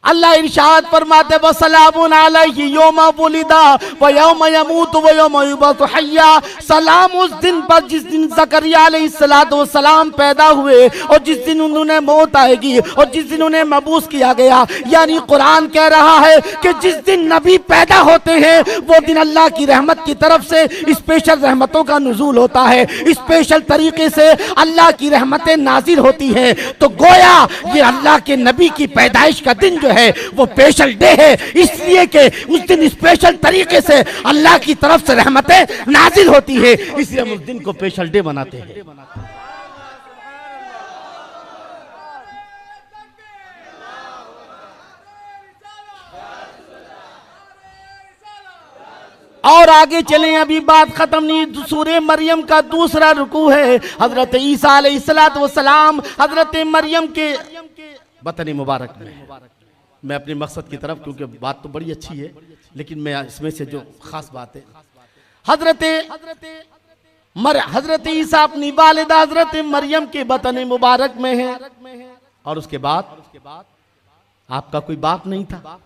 अल्लाह इरशाद फरमाते वसलामुन अलैहि यौमा वुलिदा व यौमा यमूतु व यौमा युबअसु हय्या। सलाम उस दिन पर जिस दिन ज़करिया अलैहिस्सलातु वस्सलाम पैदा हुए और जिस दिन उन्होंने मौत आएगी और जिस दिन उन्हें मबूस किया गया। यानी कुरान कह रहा है कि जिस दिन नबी पैदा होते हैं वो दिन अल्लाह की रहमत की तरफ से स्पेशल रहमतों का नुज़ूल होता है, स्पेशल तरीके से अल्लाह की रहमतें नाजिल होती हैं। तो गोया ये अल्लाह के नबी की पैदाइश का दिन जो है वो स्पेशल डे है, इसलिए कि उस दिन स्पेशल तरीके से अल्लाह की तरफ से रहमतें नाजिल होती है, इसलिए हम उस दिन को स्पेशल डे बनाते हैं। और आगे चलें, अभी बात खत्म नहीं। सूरे मरियम का दूसरा रुकू है। हजरत ईसा अलैहिस्सलातु वस्सलाम हजरत मरियम के बतन मुबारक में मैं अपने मकसद की तरफ, क्योंकि बात तो बड़ी अच्छी है, लेकिन मैं इसमें से जो खास बात है, हजरत ईसा अपनी वालिदा हजरत मरियम के बतन मुबारक में है, और उसके बाद आपका कोई बाप नहीं था।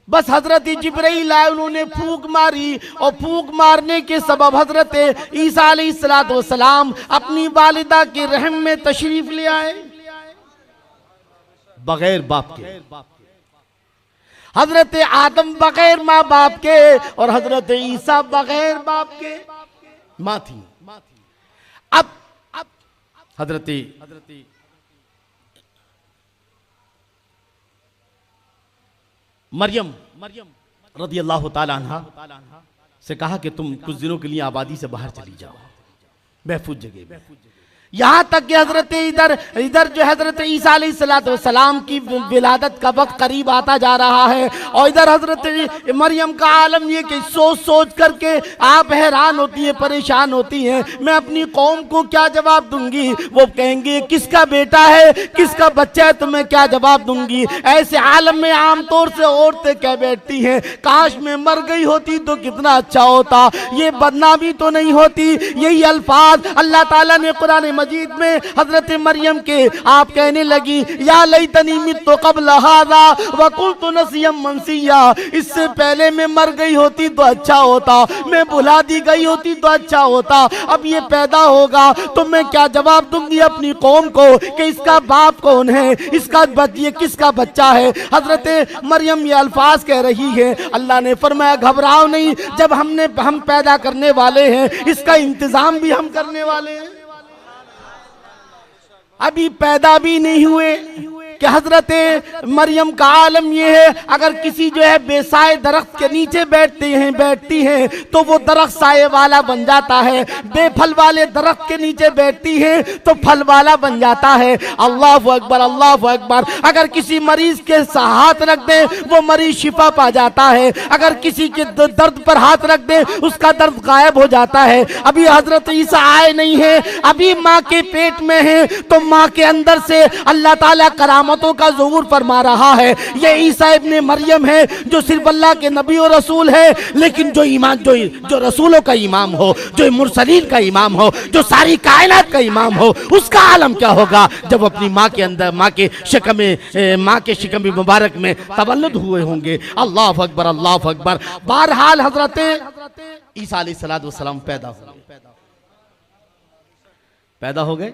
बस हजरत जिब्राइल आए, उन्होंने फूंक मारी, और फूंक मारने के सबब हजरत ईसा अलैहिस्सलाम अपनी वालिदा के रहम में तशरीफ ले आए, बगैर बाप के। हजरत आदम बगैर माँ बाप के, और हजरत ईसा बगैर बाप के माँ थी। अब हजरत मरियम रज़ी अल्लाह ताला अन्हा से कहा कि तुम कुछ दिनों के लिए आबादी से बाहर चली जाओ, महफूज जगह में। यहाँ तक कि हजरत इधर जो हजरत ईसा अलैहिस्सलाम की विलादत का वक्त करीब आता जा रहा है, और इधर हजरत मरियम का आलम ये कि सोच सोच करके आप हैरान होती है, परेशान होती हैं, मैं अपनी कौम को क्या जवाब दूंगी। वो कहेंगे किसका बेटा है, किसका बच्चा है, तो मैं क्या जवाब दूंगी। ऐसे आलम में आमतौर से औरतें कह बैठती हैं, काश मैं मर गई होती तो कितना अच्छा होता, ये बदनामी तो नहीं होती। यही अल्फाज अल्लाह ताला ने कुरान मजीद में हजरत मरियम के आप कहने लगी, या लैतनी मित्तु क़ब्ल हाज़ा व कुन्तु नसिय्यम मनसिया, इससे पहले मैं मर गई होती तो अच्छा होता, मैं भुला दी गई होती तो अच्छा होता। अब ये पैदा होगा तो मैं क्या जवाब दूंगी अपनी कौम को कि इसका बाप कौन है, इसका ये किसका बच्चा है। हजरत मरियम ये अल्फाज कह रही है। अल्लाह ने फरमाया घबराओ नहीं, जब हम पैदा करने वाले हैं, इसका इंतजाम भी हम करने वाले हैं। अभी पैदा भी नहीं हुए कि हजरत मरियम का आलम यह है, अगर किसी जो है बेसाए दरख्त के नीचे बैठती हैं तो वो दरख्त साए वाला बन जाता है, बेफल वाले दरख्त के नीचे बैठती हैं तो फल वाला बन जाता है। अल्लाहु अकबर, अल्लाहु अकबर। अगर किसी मरीज के हाथ रख दें वो मरीज शिफा पा जाता है, अगर किसी के दर्द पर हाथ रख दें उसका दर्द गायब हो जाता है। अभी हजरत ईसा आए नहीं है, अभी माँ के पेट में है, तो माँ के अंदर से अल्लाह ताला करामतों का ज़ुहूर फरमा रहा है। ये ईसा इब्ने मरियम है जो सिर्फ अल्लाह के नबी और रसूल है, लेकिन जो ईमान जो रसूलों का इमाम हो, जो मुरसलीन का इमाम हो, जो सारी कायनात का इमाम हो, उसका आलम क्या होगा जब अपनी माँ के अंदर माँ के शिकम मुबारक में तवल्लुद हुए होंगे। अल्लाह अकबर, अल्लाह अकबर। बहरहाल हजरत ईसा अलैहिस्सलाम पैदा हो गए,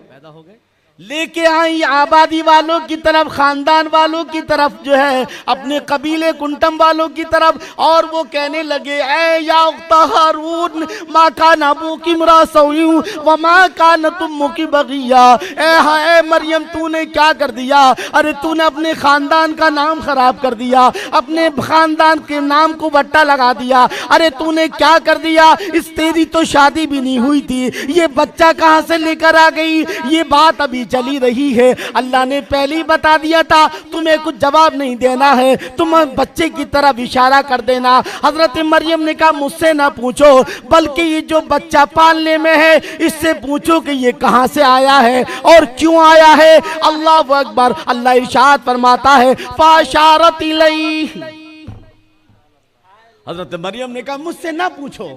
लेके आई आबादी वालों की तरफ, खानदान वालों की तरफ, जो है अपने कबीले कुंटम वालों की तरफ, और वो कहने लगे ऐ या उख्ता हारून मा कान अबूकी इम्रा सौयू व मा कानत उम्मुकी बगिया। ऐ मरियम तूने क्या कर दिया, अरे तूने अपने खानदान का नाम खराब कर दिया, अपने खानदान के नाम को बट्टा लगा दिया, अरे तूने क्या कर दिया, इस तेरी तो शादी भी नहीं हुई थी, ये बच्चा कहाँ से लेकर आ गई। ये बात अभी चली रही है। अल्लाह ने पहले ही बता दिया था तुम्हें कुछ जवाब नहीं देना है, तुम बच्चे की तरफ इशारा कर देना। हजरत मरियम ने कहा मुझसे ना पूछो, बल्कि ये जो बच्चा पालने में है इससे पूछो कि ये कहां से आया है और क्यों आया है। अल्लाह अकबर। अल्लाह इरशाद फरमाता है फाशारत इलैहि। हजरत मरियम ने कहा मुझसे ना पूछो,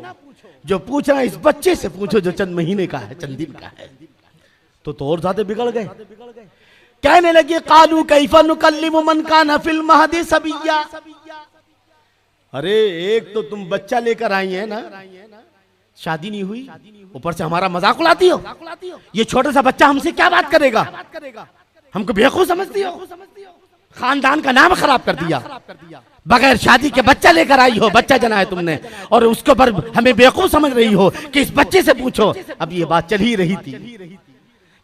जो पूछना इस बच्चे से पूछो जो चंद महीने का है, चंद दिन का है। तो और ज्यादा बिगड़ गए, कहने लगे कालू कैफा नुकल्लिमु मन काना फिल महदी सबिया। अरे एक तो तुम बच्चा लेकर आई है ना, शादी नहीं हुई, ऊपर से हमारा मजाक उड़ाती हो। ये छोटा सा बच्चा हमसे क्या बात करेगा, हमको बेवकूफ समझती हो, खानदान का नाम खराब कर दिया, बगैर शादी के बच्चा लेकर आई हो, बच्चा जना है तुमने, और उसके ऊपर हमें बेवकूफ समझ रही हो कि इस बच्चे से पूछो। अब ये बात चल ही रही थी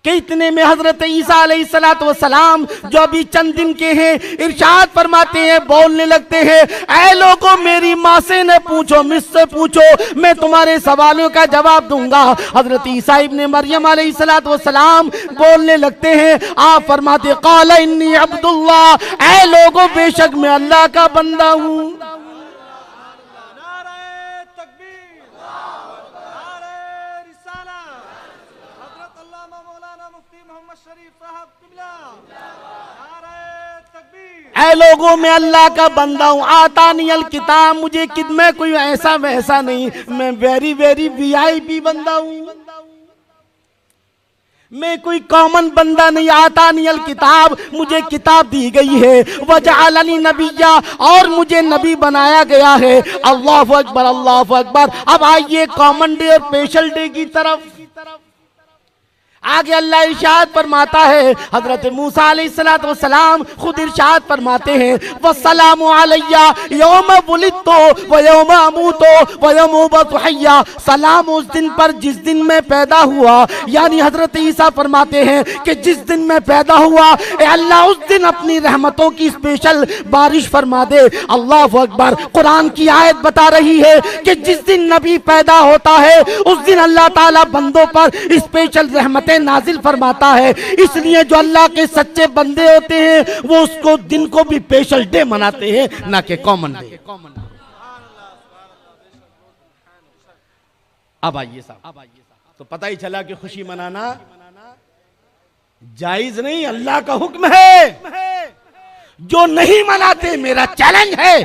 कि इतने में हजरत ईसा अलैहिस्सलाम जो अभी चंद दिन के हैं, इरशाद फरमाते हैं, बोलने लगते हैं ऐ लोगों मेरी माँ से न पूछो, मुझसे पूछो, मैं तुम्हारे सवालों का जवाब दूंगा। हजरत ईसा इब्ने मरियम अलैहिस्सलाम बोलने लगते हैं, आप फरमाते क़ाल इन्नी अब्दुल्लाह, ऐ लोगों बेशक मैं अल्लाह का बंदा हूँ। ऐ लोगों में अल्लाह का बंदा हूँ, आता नहीं अल किताब, मुझे मैं कोई ऐसा वैसा नहीं, मैं वेरी वेरी वीआईपी बंदा हूँ, मैं कोई कॉमन बंदा नहीं, आता नहीं अल किताब, मुझे किताब दी गई है, वजअलनी नबिय्या, और मुझे नबी बनाया गया है। अल्लाहु अकबर, अल्लाहु अकबर। अब आइए कॉमन डे और स्पेशल डे की तरफ। आगे अल्लाह इरशाद फरमाता है, हजरत मूसा अलैहिस्सलाम खुद इरशाद फरमाते हैं, वस्सलामु अलैया यौम वुलिदतु व यौम अमूतु व यौम उबअसु हय्या। सलाम उस दिन पर जिस दिन मैं पैदा हुआ, यानी हजरत ईसा फरमाते हैं कि जिस दिन मैं पैदा हुआ, ए अल्लाह उस दिन अपनी रहमतों की स्पेशल बारिश फरमा दे। अल्लाहु अकबर। कुरान की आयत बता रही है कि जिस दिन नबी पैदा होता है उस दिन अल्लाह ताला बंदों पर स्पेशल रहमतें नाजिल फरमाता है। इसलिए जो अल्लाह के सच्चे बंदे होते हैं वो उसको दिन को भी स्पेशल डे मनाते हैं, ना कि कॉमन डे। अब आइए साहब, तो पता ही चला कि खुशी मनाना जायज नहीं, अल्लाह का हुक्म है। जो नहीं मनाते, मेरा चैलेंज है,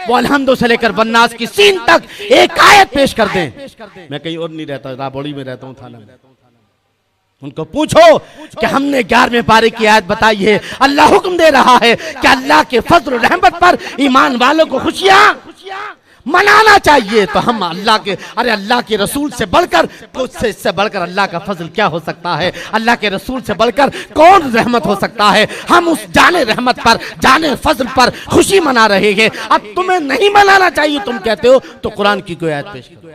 वो अलहम्दु से लेकर वन्नास की सीन तक एक आयत पेश कर दें। मैं कहीं और नहीं रहता, राबौली में रहता हूं, थाना में। उनको पूछो कि हमने 11वें पारे की आयत बताई है, अल्लाह हुक्म दे रहा है कि अल्लाह के फजल और रहमत पर ईमान वालों को खुशियां मनाना चाहिए। तो हम अल्लाह के, अरे अल्लाह के रसूल से बढ़कर, इससे बढ़कर अल्लाह का फजल क्या हो सकता है? अल्लाह के रसूल से बढ़कर कौन रहमत हो सकता है? हम उस जाने रहमत पर, जाने फजल पर खुशी मना रहे हैं। अब तुम्हें नहीं मनाना चाहिए, तुम कहते हो, तो कुरान की कोई आयत पेश करो।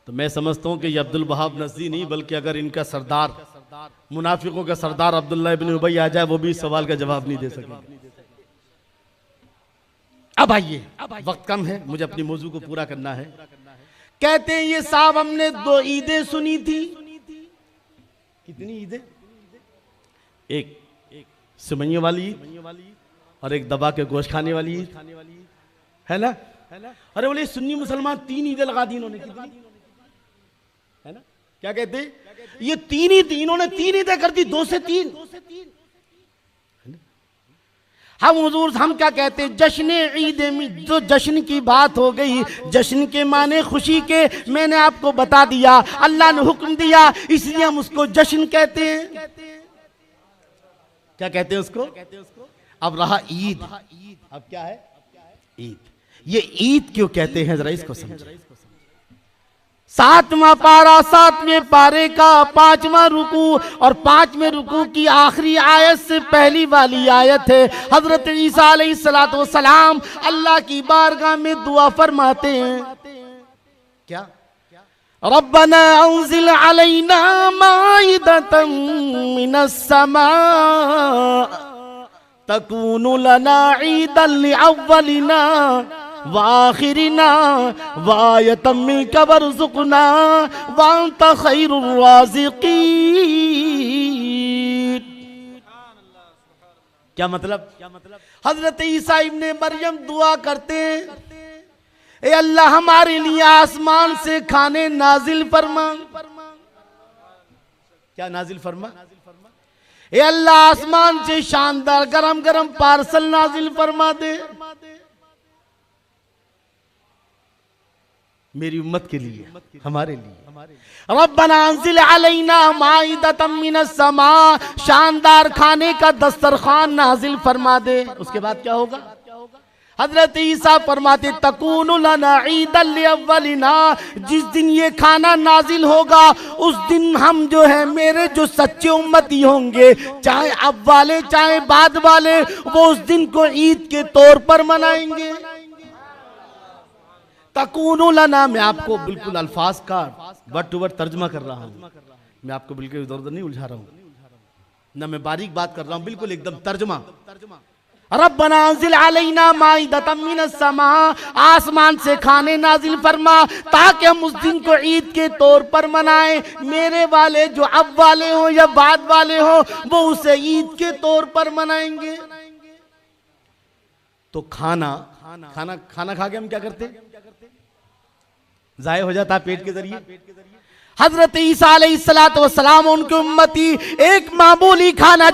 तो मैं समझता हूं कि ये अब्दुल वहाब नज़ी नहीं, बल्कि अगर इनका सरदार, मुनाफिकों का सरदार अब्दुल्लाह इब्न उबई आ जाए, वो भी इस सवाल का जवाब नहीं दे सकेगा। अब आइए, वक्त कम है, मुझे अपनी मौजू को पूरा करना है। कहते हैं ये साहब हमने 2 ईदें सुनी थी। कितनी ईदें? एक सिमैयों वाली ईद और एक दबा के गोश्त खाने वाली ईद, है ना? अरे बोले सुन्नी मुसलमान 3 ईदें लगा दी इन्होंने, है ना? क्या कहते? ये 3 ईद, इन्होंने 3 ईदें कर दी, 2 से 3। हम हुजूर, हम क्या कहते हैं, जश्न ईद में जो जश्न की बात हो गई, जश्न के माने खुशी के, मैंने आपको बता दिया, अल्लाह ने हुक्म दिया, इसलिए हम उसको जश्न कहते हैं। क्या कहते हैं उसको? अब रहा ईद। अब क्या है? ईद। ये ईद क्यों कहते हैं, जरा इसको समझो। 7वां पारा, 7वें पारे का 5वां रुकू, और 5वें रुकू की आखिरी आयत से पहली वाली आयत है। हजरत ईसा अलैहिस्सलाम अल्लाह की बारगाह में दुआ फरमाते हैं, क्या? रब्बना अंजिल अलैना माइदतम मिनस समा तकूनु लना ईदन लिअव्वलिना वाखिरिना वायतम मिनका वरज़ुक़ना वअंत खैरुर राज़िक़ीन। क्या मतलब? हजरत ईसा इब्ने मरियम दुआ करते हैं, ए अल्लाह हमारे लिए आसमान से खाने नाजिल फरमा। क्या नाजिल फरमा? ए अल्लाह आसमान से शानदार गरम गरम पार्सल नाजिल फरमा दे, मेरी उम्मत के लिए, हमारे लिए। रब्बना अंजिल अलैना माइदतम मिनस समा, शानदार खाने का दस्तरखान नाजिल फरमा दे। उसके बाद क्या होगा? हजरत ईसा फरमाते तकूनु लना ईदन लिअव्वलिना, जिस दिन ये खाना नाजिल होगा उस दिन हम जो है, मेरे जो सच्चे उम्मती होंगे, चाहे अब वाले चाहे बाद वाले, वो उस दिन को ईद के तौर पर मनाएंगे। तकूनु लना, मैं आपको बिल्कुल अल्फाज का वर्ड टू वर्ड तर्जमा कर रहा हूँ, मैं आपको बिल्कुल इधर उधर नहीं उलझा रहा हूँ, ना मैं बारीक बात कर रहा हूँ, बिल्कुल एकदम तर्जमा। रब्बना अंजिल अलैना माइदतम मिनस समा, आसमान से खाने नाजिल फरमा ताकि हम उस दिन को ईद के तौर पर मनाएं। मेरे वाले जो अब वाले हो या बाद वाले हो, वो उसे ईद के तौर पर मनाएंगे। तो खाना खा के हम क्या करते? जाया हो जाता पेट के जरिए। हजरत ईसा अलैहिस्सलाम उनके उम्मती एक मामूली खाना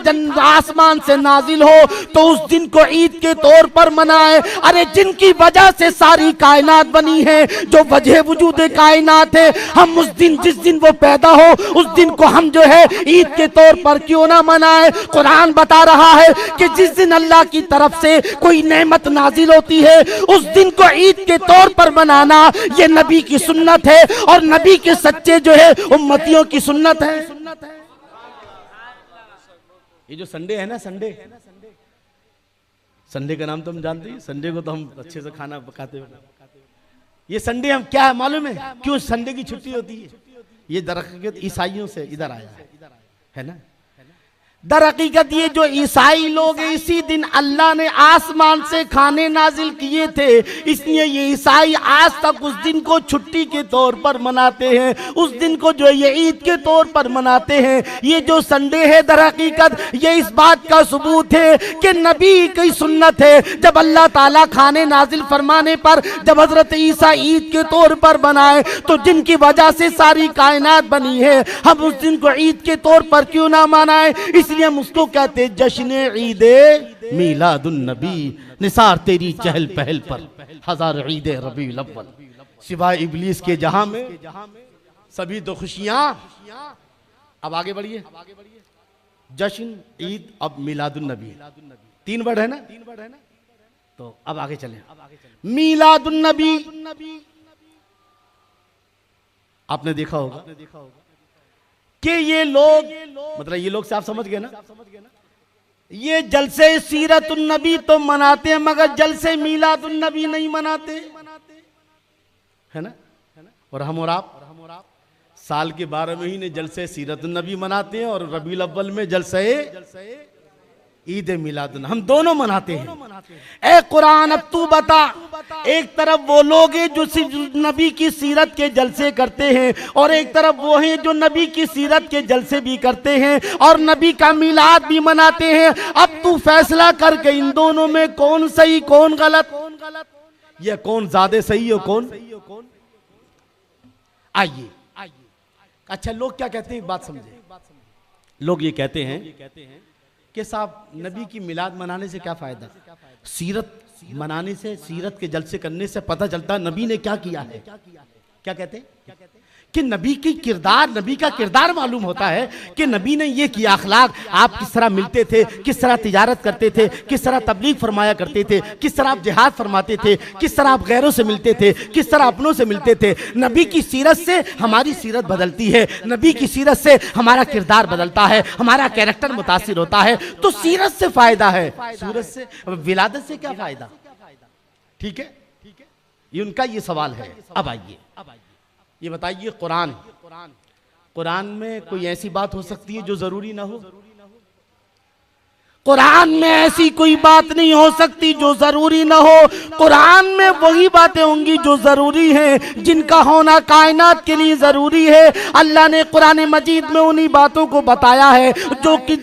आसमान से नाजिल हो तो उस दिन को ईद के तौर पर मनाए। अरे जिनकी वजह से सारी कायनात बनी है, जो वजह वजूद कायनात है, हम उस दिन जिस दिन वो पैदा हो उस दिन को हम जो है ईद के तौर पर क्यों ना मनाए। कुरान बता रहा है कि जिस दिन अल्लाह की तरफ से कोई नेमत नाजिल होती है उस दिन को ईद के तौर पर मनाना ये नबी की सुन्नत है और नबी के सच्चे जो है उम्मतियों की सुन्नत है। ये जो संडे है ना, संडे का नाम तो हम जानते हैं, संडे को तो हम अच्छे से खाना पकाते हैं। ये संडे हम क्या है मालूम है क्यों संडे की छुट्टी होती है? ये दरअसल ईसाइयों से इधर आया है ना। दरअकीकत ये जो ईसाई लोग हैं इसी दिन अल्लाह ने आसमान से खाने नाजिल किए थे, इसलिए ये ईसाई आज तक उस दिन को छुट्टी के तौर पर मनाते हैं, उस दिन को जो ये ईद के तौर पर मनाते हैं। ये जो संडे है दरअकीकत ये इस बात का सबूत है कि नबी की सुन्नत है। जब अल्लाह ताला खाने नाजिल फरमाने पर जब हजरत ईसा ईद के तौर पर बनाए तो जिनकी वजह से सारी कायनात बनी है हम उस दिन को ईद के तौर पर क्यों ना मनाए। इसलिए हम उसको कहते हैं जश्न ईद मीलादुन नबी, निसार तेरी चहल पहल पर हजार ईद रबीउल अव्वल। सिवाय इब्लीस के जहां में सभी तो खुशियां। अब आगे बढ़िए, जश्न ईद अब मीलादुन नबी, 3 वर्ड है ना, तो अब आगे चले। मीलादुन नबी आपने देखा होगा कि ये लोग मतलब ये लोग से आप समझ गए ना, ये जलसे सीरतुन नबी तो मनाते हैं मगर जलसे मीलादुन नबी नहीं मनाते, है ना। और हम और आप साल के 12 महीने जलसे सीरतुन नबी मनाते हैं और रबीउल अव्वल में जलसे ईद मिलादुन हम दोनों मनाते हैं। ए कुरान अब तू बता, एक तरफ वो लोग हैं जो सिर्फ नबी की सीरत के जलसे करते हैं और एक तरफ वो हैं जो नबी की सीरत के जलसे भी करते हैं और नबी का मिलाद भी मनाते हैं। अब तू फैसला करके इन दोनों में कौन सही कौन गलत, या कौन ज्यादा सही हो कौन। आइए, अच्छा लोग क्या कहते हैं एक बात समझे, लोग ये कहते हैं कि साहब नबी की मिलाद मनाने से क्या फायदा, सीरत मनाने से, सीरत के जलसे करने से पता चलता है नबी ने क्या किया है। क्या कहते हैं कि नबी की किरदार, नबी का किरदार मालूम होता है कि नबी ने ये किया, अखलाक, आप किस तरह मिलते थे, किस तरह तिजारत करते थे, किस तरह तबलीग फरमाया करते थे, किस तरह आप जिहाद फरमाते थे, किस तरह आप गैरों से मिलते थे, किस तरह अपनों से मिलते थे। नबी की सीरत से हमारी सीरत बदलती है, नबी की सीरत से हमारा किरदार बदलता है, हमारा कैरेक्टर मुतासिर होता है। तो सीरत से फायदा है, सूरत से, विलादत से क्या फायदा। ठीक है, ये उनका ये सवाल है। अब आइए ये बताइए, कुरान में कोई ऐसी बात हो सकती है जो जरूरी ना हो? कुरान में ऐसी कोई बात नहीं हो सकती जो जरूरी ना हो। कुरान में वही बातें होंगी जो जरूरी हैं, जिनका होना कायनात के लिए जरूरी है। अल्लाह ने कुरान मजीद में उन्हीं बातों को बताया है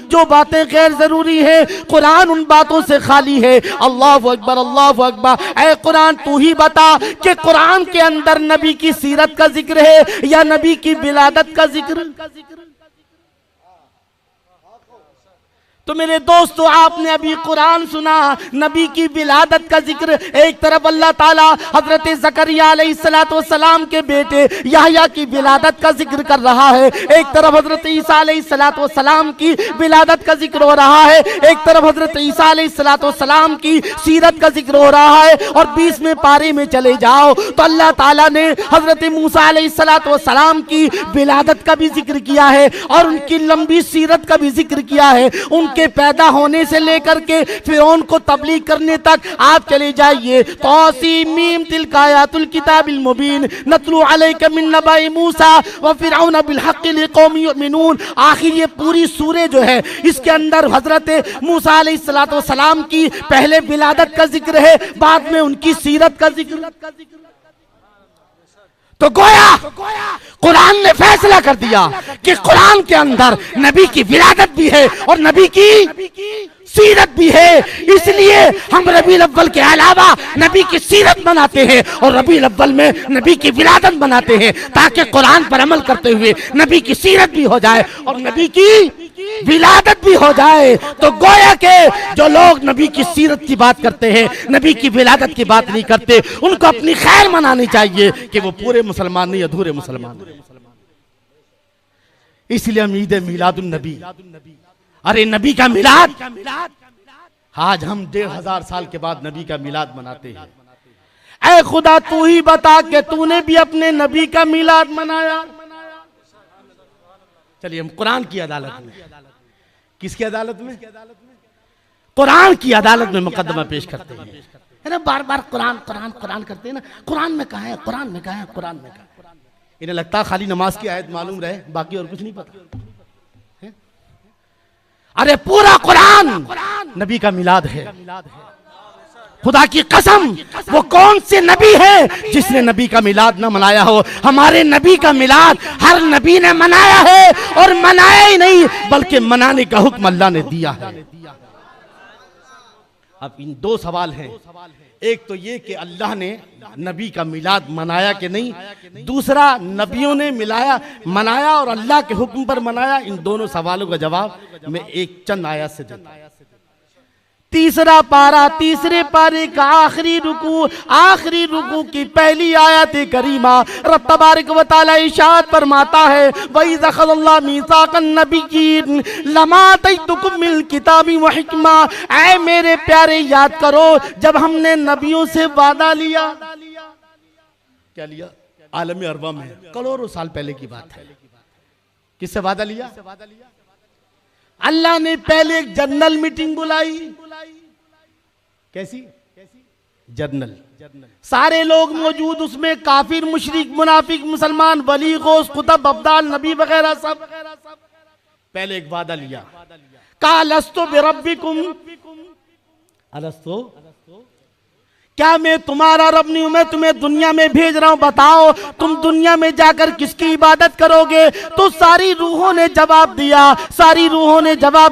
जो बातें गैर जरूरी है, कुरान उन बातों से खाली है। अल्लाहु अकबर, अल्लाहु अकबर। ऐ कुरान तू ही बता कि कुरान के अंदर नबी की सीरत का जिक्र है या नबी की विलादत का जिक्र। तो मेरे दोस्तों आपने अभी कुरान सुना, नबी की विलादत का जिक्र। एक तरफ अल्लाह ताला हजरत ज़करिया अलैहिस्सलाम के बेटे याहया की विलादत का जिक्र कर रहा है, एक तरफ हजरत ईसा अलैहिस्सलाम की विलादत का जिक्र हो रहा है, एक तरफ हजरत ईसा अलैहिस्सलाम की सीरत का जिक्र हो रहा है। और 20वें पारे में चले जाओ तो अल्लाह ताला ने हजरत मूसा अलैहिस्सलाम की विलादत का भी जिक्र किया है और उनकी लंबी सीरत का भी जिक्र किया है। के पैदा होने से लेकर के फिरौन को तबलीग करने तक आप चले जाइए। तौसीम मीम तिलका आयातुल किताबिल मुबीन नतलू अलैका मिन नबाई मूसा व फिरऔन बिल हक़्क़ि लिक़ौमिन युमिनून। आखिर ये पूरी सूरह जो है इसके अंदर हजरत मूसा अलैहिस्सलाम की पहले विलादत का जिक्र है, बाद में उनकी सीरत का जिक्र। तो गोया कुरान ने फैसला कर दिया कि कुरान के अंदर नबी की विलादत भी है और नबी की सीरत भी है, इसलिए हम रबीउल अव्वल के अलावा नबी की सीरत मनाते हैं और रबीउल अव्वल में नबी की विलादत मनाते हैं, ताकि कुरान पर अमल करते हुए नबी की सीरत भी हो जाए और नबी की विलादत भी हो जाए। तो गोया के जो लोग नबी की सीरत की बात करते हैं, नबी की विलादत की बात नहीं करते, उनको अपनी खैर मनानी चाहिए कि वो पूरे मुसलमान नहीं, अधूरे मुसलमान। इसलिए हम ईद मिलादुन नबी, अरे नबी का मिलाद, आज हम 1500 साल के बाद नबी का मिलाद मनाते हैं। ऐ खुदा तू ही बता के तूने भी अपने नबी का मिलाद मनाया? चलिए हम कुरान की अदालत में, किसकी अदालत में? कुरान की अदालत में मुकदमा पेश करते हैं। है ना, बार बार कुरान कुरान कुरान करते हैं ना, कुरान में कहा है, कुरान में कहा है, कुरान में कहा है। इन्हें लगता है खाली नमाज की आयत मालूम रहे, बाकी और कुछ नहीं पता है? अरे पूरा कुरान नबी का मिलाद है। खुदा की कसम, वो कौन से नबी है जिसने नबी का मिलाद ना मनाया हो? हमारे नबी का मिलाद हर नबी ने मनाया है, और मनाया ही नहीं बल्कि मनाने का हुक्म अल्लाह ने दिया है। अब इन दो सवाल हैं, एक तो ये कि अल्लाह ने नबी का मिलाद मनाया कि नहीं, दूसरा नबियों ने मनाया और अल्लाह के हुक्म पर मनाया। इन दोनों सवालों का जवाब मैं एक चंद आयत से देता हूं। तीसरा पारा, तीसरे पारे का आखिरी रुकू की पहली आयत करीमा रब तबारक व तआला इरशाद फरमाता है, वही ज़ख़ल्लाहु मीसाक़न नबिय्यीन लमा आतैतुकुम मिल किताबी व हिकमा। ऐ मेरे प्यारे याद करो जब हमने नबियों से वादा लिया। क्या लिया? आलम अरबा में करोड़ों साल पहले की बात है। किससे वादा लिया? अल्लाह ने पहले एक जनरल मीटिंग बुलाई। कैसी? जनरल, सारे लोग मौजूद, उसमें काफिर, मुशरिक, मुनाफिक, मुसलमान, वली, गौस, कुतुब, अब्दाल, नबी वगैरह सब। पहले एक वादा लिया, काल अलस्तु बिरब्बिकुम, अलस्तु, क्या मैं तुम्हारा रब नहीं हूं? मैं तुम्हें दुनिया में भेज रहा हूं, बताओ तुम दुनिया में जाकर किसकी इबादत करोगे? तो सारी रूहों ने जवाब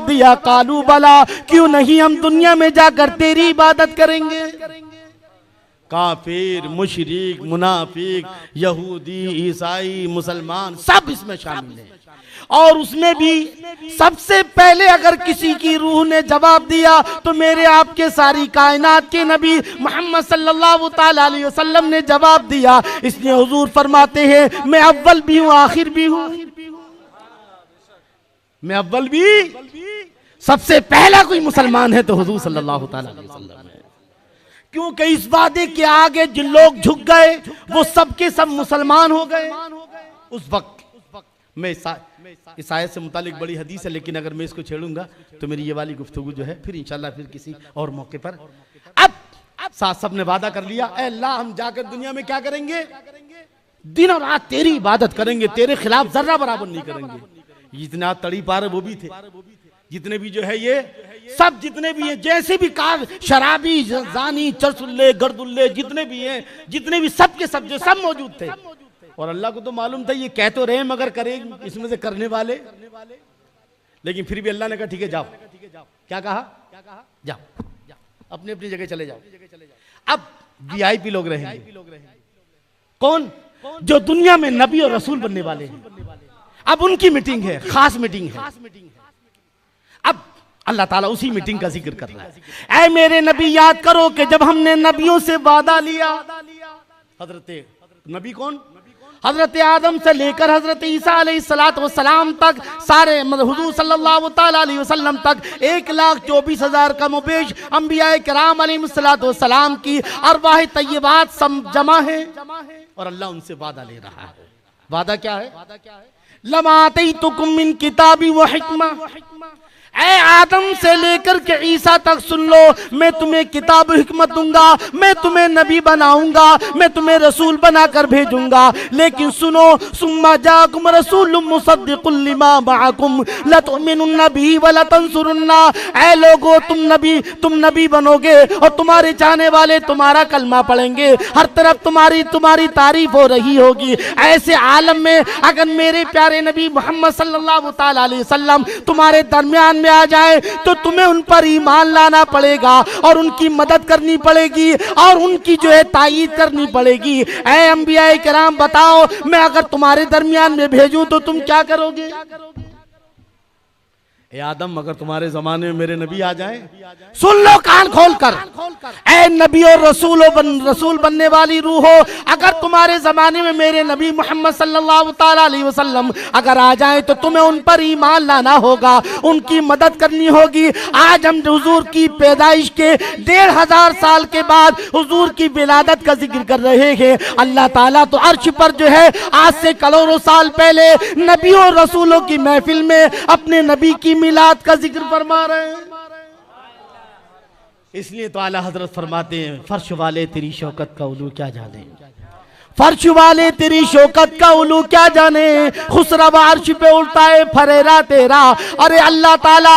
दिया, कालू बला, क्यों नहीं, हम दुनिया में जाकर तेरी इबादत करेंगे। काफिर, मुशरिक, मुनाफिक, यहूदी, ईसाई, मुसलमान सब इसमें शामिल हैं। और उसमें भी सबसे पहले अगर किसी की रूह ने जवाब दिया तो मेरे आपके सारी कायनात के नबी मोहम्मद सल्लल्लाहु ताला अलैहि वसल्लम ने जवाब दिया। इसलिए हुजूर फरमाते हैं, मैं अव्वल भी हूं, आखिर भी हूं। मैं अव्वल भी, सबसे पहला कोई मुसलमान है तो हुजूर सल्लल्लाहु ताला अलैहि वसल्लम है। क्योंकि इस वादे के आगे जिन लोग झुक गए वो सब के सब मुसलमान हो गए। उस वक्त मैं इस आयत से मुतालिक बड़ी हदीस है, लेकिन अगर मैं इसको छेड़ूंगा तो मेरी ये वाली गुफ्तगू जो है फिर इंशाल्लाह फिर किसी और मौके पर। अब साथ सब ने वादा कर लिया, ऐ अल्लाह हम जाकर दुनिया में क्या करेंगे? दिन और रात तेरी इबादत करेंगे, तेरे खिलाफ जर्रा बराबर नहीं करेंगे। जितना तड़ी पार वो भी थे, जितने भी जो है ये सब, जितने भी है जैसे भी कार, शराबी, जानी, चरसुल्ले, गर्दुल्ले, जितने भी हैं, जितने भी सब के सब जो सब मौजूद थे। और अल्लाह को तो मालूम था ये कह तो रहे मगर करें इसमें से करने वाले, लेकिन फिर भी अल्लाह ने कहा ठीक है जाओ। क्या कहा? जाओ, अपनी अपनी जगह चले जाओ। अब वीआईपी लोग रहेंगे। कौन? जो दुनिया में नबी और रसूल बनने वाले हैं। अब उनकी मीटिंग है, खास मीटिंग है। अब अल्लाह ताला उसी मीटिंग का जिक्र कर रहा है। ऐ मेरे नबी याद करो कि जब हमने नबियों से वादा लिया, हजरत नबी कौन? हजरत आदम से लेकर हजरत ईसा अलैहिस्सलाम तक, सारे हुजूर सल्लल्लाहु ताला अलैहि वसल्लम तक 1,24,000 कम बेश अंबियाए किराम अलैहिस्सलाम की अरवाह तय्यबात जमा है और अल्लाह उनसे वादा ले रहा है। वादा क्या है? लमा आतैतुकुम मिन किताबी व हिकमा। ऐ आदम से लेकर के ईसा तक सुन लो, मैं तुम्हें किताब हिकमत दूंगा, मैं तुम्हें नबी बनाऊंगा, मैं तुम्हें रसूल बनाकर भेजूंगा। लेकिन सुनो, सुम्मा जाकुम रसूलुम मुसद्दिकुल लिमा मअकुम लतुमिनुन्ना बिही व लतंसुरुन्ना। ऐ लोगो, तुम नबी बनोगे और तुम्हारे चाहने वाले तुम्हारा कलमा पढ़ेंगे, हर तरफ तुम्हारी तारीफ हो रही होगी। ऐसे आलम में अगर मेरे प्यारे नबी मोहम्मद सल्लल्लाहु ताला अलैहि वसल्लम तुम्हारे दरमियान में आ जाए तो तुम्हें उन पर ईमान लाना पड़ेगा और उनकी मदद करनी पड़ेगी और उनकी जो है तायीद करनी पड़ेगी। ऐ अंबिया किराम बताओ, मैं अगर तुम्हारे दरमियान में भेजूं तो तुम क्या करोगे? ए आदम, अगर तुम्हारे जमाने में मेरे नबी आ जाएं, सुन लो कान खोलकर, ऐ नबी और रसूल बनने वाली रूह हो, अगर तुम्हारे जमाने में मेरे नबी मोहम्मद सल्लल्लाहु ताला अलैहि वसल्लम अगर आ जाएं तो तुम्हें उन पर ईमान लाना होगा, उनकी मदद करनी होगी। आज हम हुजूर की पैदाइश के 1500 साल के बाद हुजूर की विलादत का जिक्र कर रहे हैं। अल्लाह ताला तो अर्श पर जो है आज से करोड़ों साल पहले नबियों और रसूलों की महफिल में अपने नबी की मिलाद का जिक्र फरमा रहे हैं। इसलिए तो आला हजरत फरमाते हैं, फर्श वाले तेरी शौकत का उलू क्या जाने, फर्श वाले तेरी शौकत का उलू क्या जाने, खुसरवा अर्श पे उल्टा है फरेरा तेरा। अरे अल्लाह ताला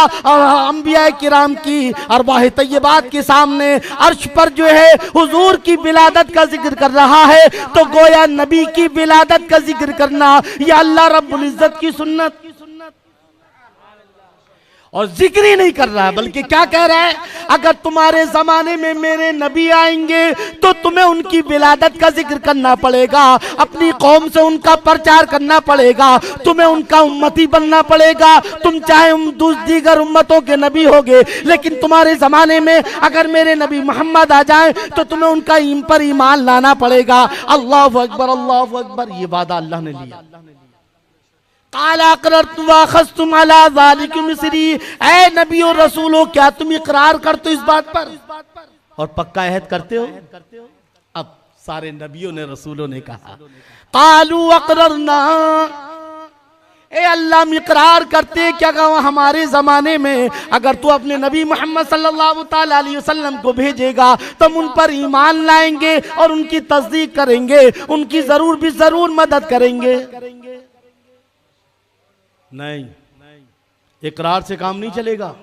अंबिया किराम की अरवाह तय्यबात के सामने अर्श पर जो है हुजूर की विलादत का जिक्र कर रहा है, तो गोया नबी की विलादत का जिक्र करना यह अल्लाह रब्बुल इज्जत की सुन्नत और जिक्र ही नहीं कर रहा है, बल्कि क्या कह रहा है, अगर तुम्हारे जमाने में मेरे नबी आएंगे तो तुम्हें उनकी विलादत का जिक्र करना पड़ेगा, अपनी कौम से उनका प्रचार करना पड़ेगा, तुम्हें उनका उम्मती बनना पड़ेगा। तुम चाहे दीगर उम्मतों के नबी होगे, लेकिन तुम्हारे जमाने में अगर मेरे नबी मोहम्मद आ जाए तो तुम्हें उनका पर ईमान लाना पड़ेगा। अल्लाहु अकबर, अल्लाहु अकबर, ये वादा अल्लाह ने लिया। ऐ नबी और रसूलों, क्या तुम इकरार करते हो इस बात पर और पक्का अहद करते हो? अब सारे नबियों ने रसूलों ने कहा कालू अकररना, ए अल्लाह हम इकरार करते क्या हमारे जमाने में अगर तू अपने नबी मोहम्मद सल्लल्लाहु ताला अलैहि वसल्लम को भेजेगा तो हम उन पर ईमान लाएंगे और उनकी तस्दीक करेंगे, उनकी जरूर मदद करेंगे। नहीं, इकरार से काम नहीं चलेगा।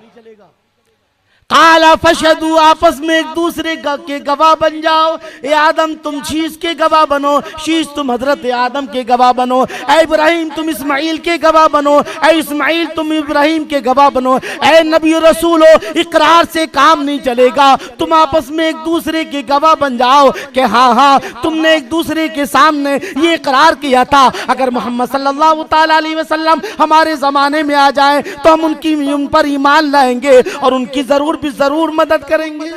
काला फशदू, आपस में एक दूसरे के गवाह बन जाओ। ए आदम तुम शीश के गवाह बनो, शीश तुम हजरत आदम के गवाह बनो। ए इब्राहिम तुम इस्माइल के गवाह बनो, ए इस्माइल तुम इब्राहिम के गवाह बनो। ए नबी रसूलो, इकरार से काम नहीं चलेगा, तुम आपस में एक दूसरे के गवाह बन जाओ कि हाँ तुमने एक दूसरे के सामने ये इकरार किया था अगर मोहम्मद सल्लल्लाहु ताला अलैहि वसल्लम हमारे जमाने में आ जाए तो हम उन पर ईमान लाएंगे और उनकी जरूर मदद करेंगे।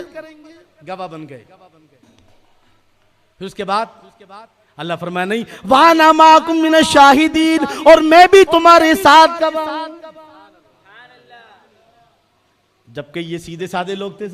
गवाह बन गए। फिर उसके बाद अल्लाह फरमाया नहीं, वाना माकुम मिनश शाहिदीन, और मैं भी तुम्हारे साथ गवाह। जबकि ये सीधे साधे लोग थे,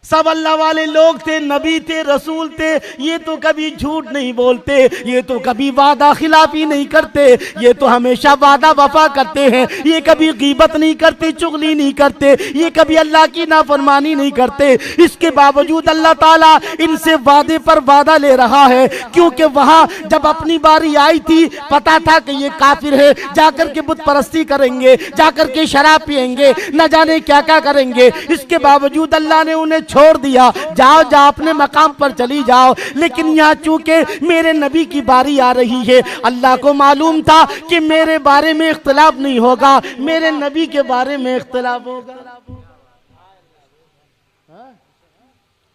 सब अल्लाह वाले लोग थे, नबी थे, रसूल थे, ये तो कभी झूठ नहीं बोलते, ये तो कभी वादा खिलाफी नहीं करते, ये तो हमेशा वादा वफा करते हैं, ये कभी गीबत नहीं करते, चुगली नहीं करते, ये कभी अल्लाह की नाफरमानी नहीं करते। इसके बावजूद अल्लाह ताला इनसे वादे पर वादा ले रहा है, क्योंकि वहां जब अपनी बारी आई थी पता था कि ये काफिर है, जाकर के बुत परस्ती करेंगे, जाकर के शराब पिएंगे, न जाने क्या क्या करेंगे। इसके बावजूद अल्लाह ने उन्हें छोड़ दिया, जाओ अपने मकाम पर चली जाओ। लेकिन यहाँ चूंकि मेरे नबी की बारी आ रही है, अल्लाह को मालूम था कि मेरे बारे में इख्तिलाफ नहीं होगा, मेरे नबी के बारे में इख्तिलाफ होगा।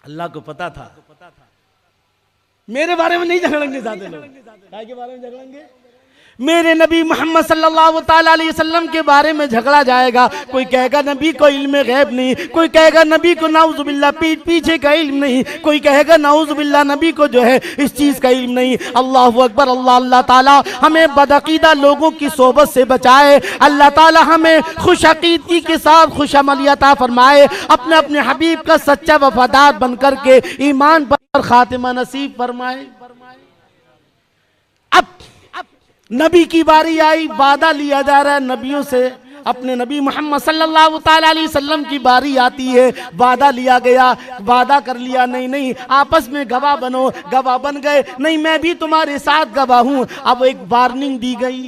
अल्लाह को पता था मेरे बारे में नहीं झगड़ेंगे ज्यादा लोग, क्या के बारे में झगड़ेंगे? मेरे नबी मोहम्मद सल्लल्लाहु ताला अलैहि वसल्लम के बारे में झगड़ा जाएगा। कोई कहेगा नबी को इल्म गैब नहीं, कोई कहेगा नबी को नाउजुबिल्लाह पीठ पीछे का इल्म नहीं, कोई कहेगा नाउजुबिल्लाह नबी को जो है इस चीज का इल्म नहीं। अल्लाहु अकबर, अल्लाह ताला हमें बदअकीदा लोगों की सोबत से बचाए। अल्लाह ताला हमें खुश अकीदगी के साथ खुश अमली अता फरमाए, अपने अपने हबीब का सच्चा वफादार बनकर के ईमान पर खातिमा नसीब फरमाए। अब नबी की बारी आई, वादा लिया जा रहा है नबियों से, अपने नबी मोहम्मद सल्लल्लाहु ताला अलैहि वसल्लम की बारी आती है, वादा लिया गया, वादा कर लिया, नहीं आपस में गवाह बनो, गवाह बन गए, नहीं मैं भी तुम्हारे साथ गवाह हूं। अब एक वार्निंग दी गई,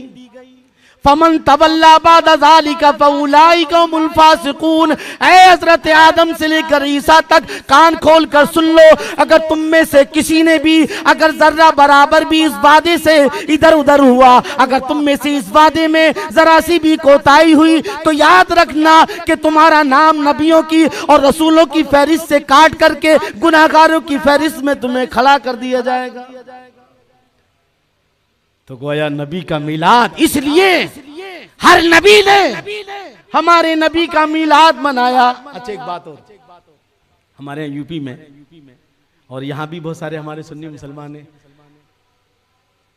फमन तवल्ला बादा ज़ालिका फउलाइका हुमुल फासिकून। ऐ हजरत आदम से लेकर ईसा तक कान खोल कर सुन लो, अगर तुम में से किसी ने भी अगर जर्रा बराबर भी इस वादे से इधर उधर हुआ, अगर तुम में से इस वादे में जरा सी भी कोताही हुई, तो याद रखना कि तुम्हारा नाम नबियों की और रसूलों की फहरिस्त से काट करके गुनाहगारों की फहरिस्त में तुम्हें खड़ा कर दिया जाएगा। तो गोया नबी का मिलाद, इसलिए हर नबी ने हमारे नबी का मिलाद मनाया। अच्छा, एक बात और, हमारे यहाँ यूपी में और यहाँ भी बहुत सारे हमारे सुन्नी मुसलमान हैं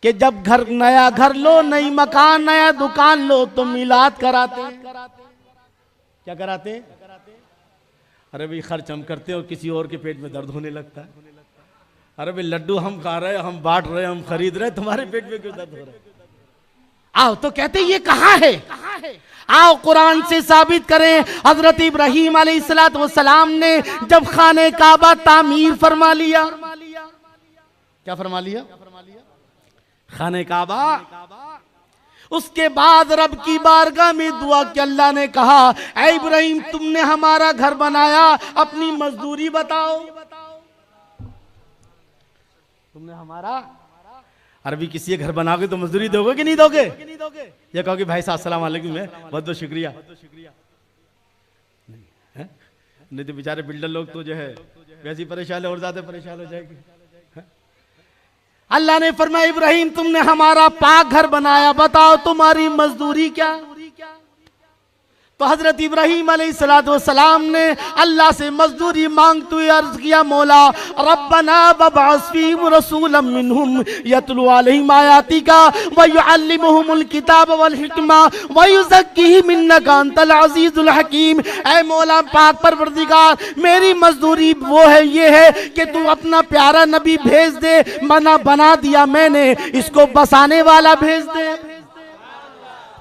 कि जब नया घर लो, नई मकान, नया दुकान लो तो मिलाद कराते हैं। क्या कराते हैं? अरे भाई खर्च हम करते हैं और किसी और के पेट में दर्द होने लगता है। अरे भाई लड्डू हम खा रहे हैं, हम बांट रहे हैं, हम खरीद रहे हैं, तुम्हारे पेट में क्यों दर्द हो रहा है? आओ तो कहते ये कहाँ है? आओ कुरान से साबित करें। हजरत इब्राहीम अलैहिस्सलाम ने जब खाने काबा तामीर फरमा लिया, क्या फरमा लिया? खाने काबा। उसके बाद रब की बारगाह में दुआ की, अल्लाह ने कहा ऐ इब्राहीम तुमने हमारा घर बनाया, अपनी मजदूरी बताओ। तुमने हमारा, अरबी किसी के घर बनाओगे तो मजदूरी दोगे कि नहीं दोगे? या कहोगे भाई साहब अस्सलाम वालेकुम है, बहुत बहुत शुक्रिया। नहीं तो बेचारे बिल्डर लोग तो जो है वैसी परेशान है, और ज्यादा परेशान हो जाएगी। अल्लाह ने फरमाया इब्राहीम तुमने हमारा पाक घर बनाया, बताओ तुम्हारी मजदूरी क्या? तो हजरत इब्राहीम अलैहिस्सलाम ने अल्लाह से मजदूरी मांगते हुए अर्ज किया, मौला रब्बना वबअस फीहिम रसूलन मिनहुम यतलू अलैहिम आयातिका व युअल्लिमुहुमुल किताब वल हिकमा व युज़क्कीहिम इन्नका अंतल अज़ीज़ुल हकीम। ऐ मौला पाक परवरदिगार, मेरी मजदूरी वो है, ये है कि तू अपना प्यारा नबी भेज दे। मना बना दिया मैंने, इसको बसाने वाला भेज दे।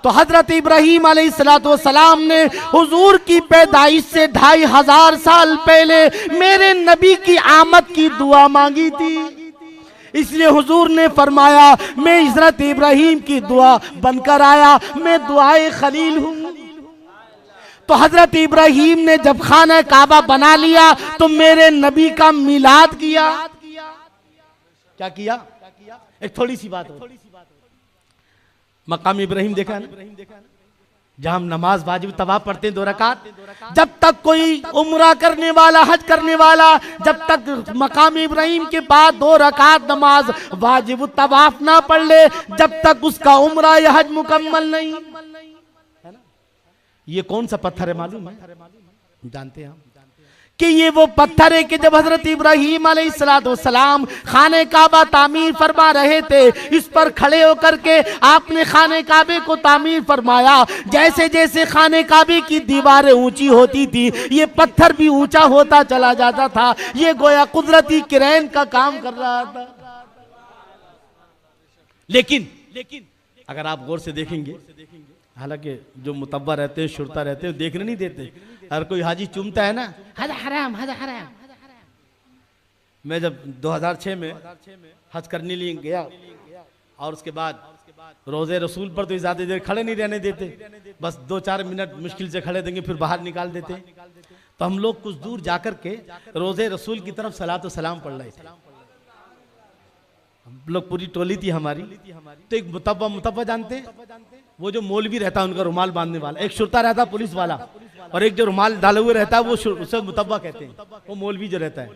तो हजरत इब्राहीम अलैहिस्सलाम ने हुजूर की पैदाइश से 2500 साल पहले मेरे नबी की आमद की दुआ मांगी थी। इसलिए हुजूर ने फरमाया मैं हजरत इब्राहीम की दुआ बनकर आया, मैं दुआए खलील हूँ। तो हजरत इब्राहीम ने जब खाना काबा बना लिया तो मेरे नबी का मिलाद किया। क्या किया? एक थोड़ी सी बात हो, मकाम इब्राहीम देखा ना, जहां हम नमाज वाजिब तवाफ पढ़ते हैं 2 रकात, जब तक कोई उम्रा करने वाला, हज करने वाला, जब तक मकाम इब्राहीम के पास 2 रकात नमाज वाजिब तवाफ ना पढ़ ले, जब तक उसका उम्रा या हज मुकम्मल नहीं है ना। ये कौन सा पत्थर है मालूम है? जानते हैं हम कि ये वो पत्थर है कि जब हजरत इब्राहीम अलैहिस्सलाम खाने काबा तामीर फरमा रहे थे, इस पर खड़े होकर के आपने खाने काबे को तामीर फरमाया। जैसे जैसे खाने काबे की दीवारें ऊंची होती थी, ये पत्थर भी ऊंचा होता चला जाता था। ये गोया कुदरती क्रेन का काम कर रहा था। लेकिन अगर आप गौर से देखेंगे, हालांकि जो मुतब्बा रहते हैं, शुरता रहते हैं, देखने नहीं देते। हर कोई हाजी चूमता है ना, हजा हराम हजा हराम। मैं जब 2006 में हज करने लिए गया और उसके बाद रोजे रसूल पर तो ज्यादा देर खड़े नहीं रहने देते, बस 2-4 मिनट मुश्किल से खड़े देंगे, फिर बाहर निकाल देते। तो हम लोग कुछ दूर जाकर के रोजे रसूल की तरफ सलातो सलाम पढ़ रहे थे। हम लोग पूरी टोली थी हमारी। तो एक मुतब्बा जानते हैं, वो जो मौलवी रहता है उनका रुमाल बांधने वाला, एक शुरता रहता है पुलिस वाला, और एक जो रुमाल डाले हुए रहता है वो उसे मुतब्बा कहते हैं। वो मौलवी जो रहता है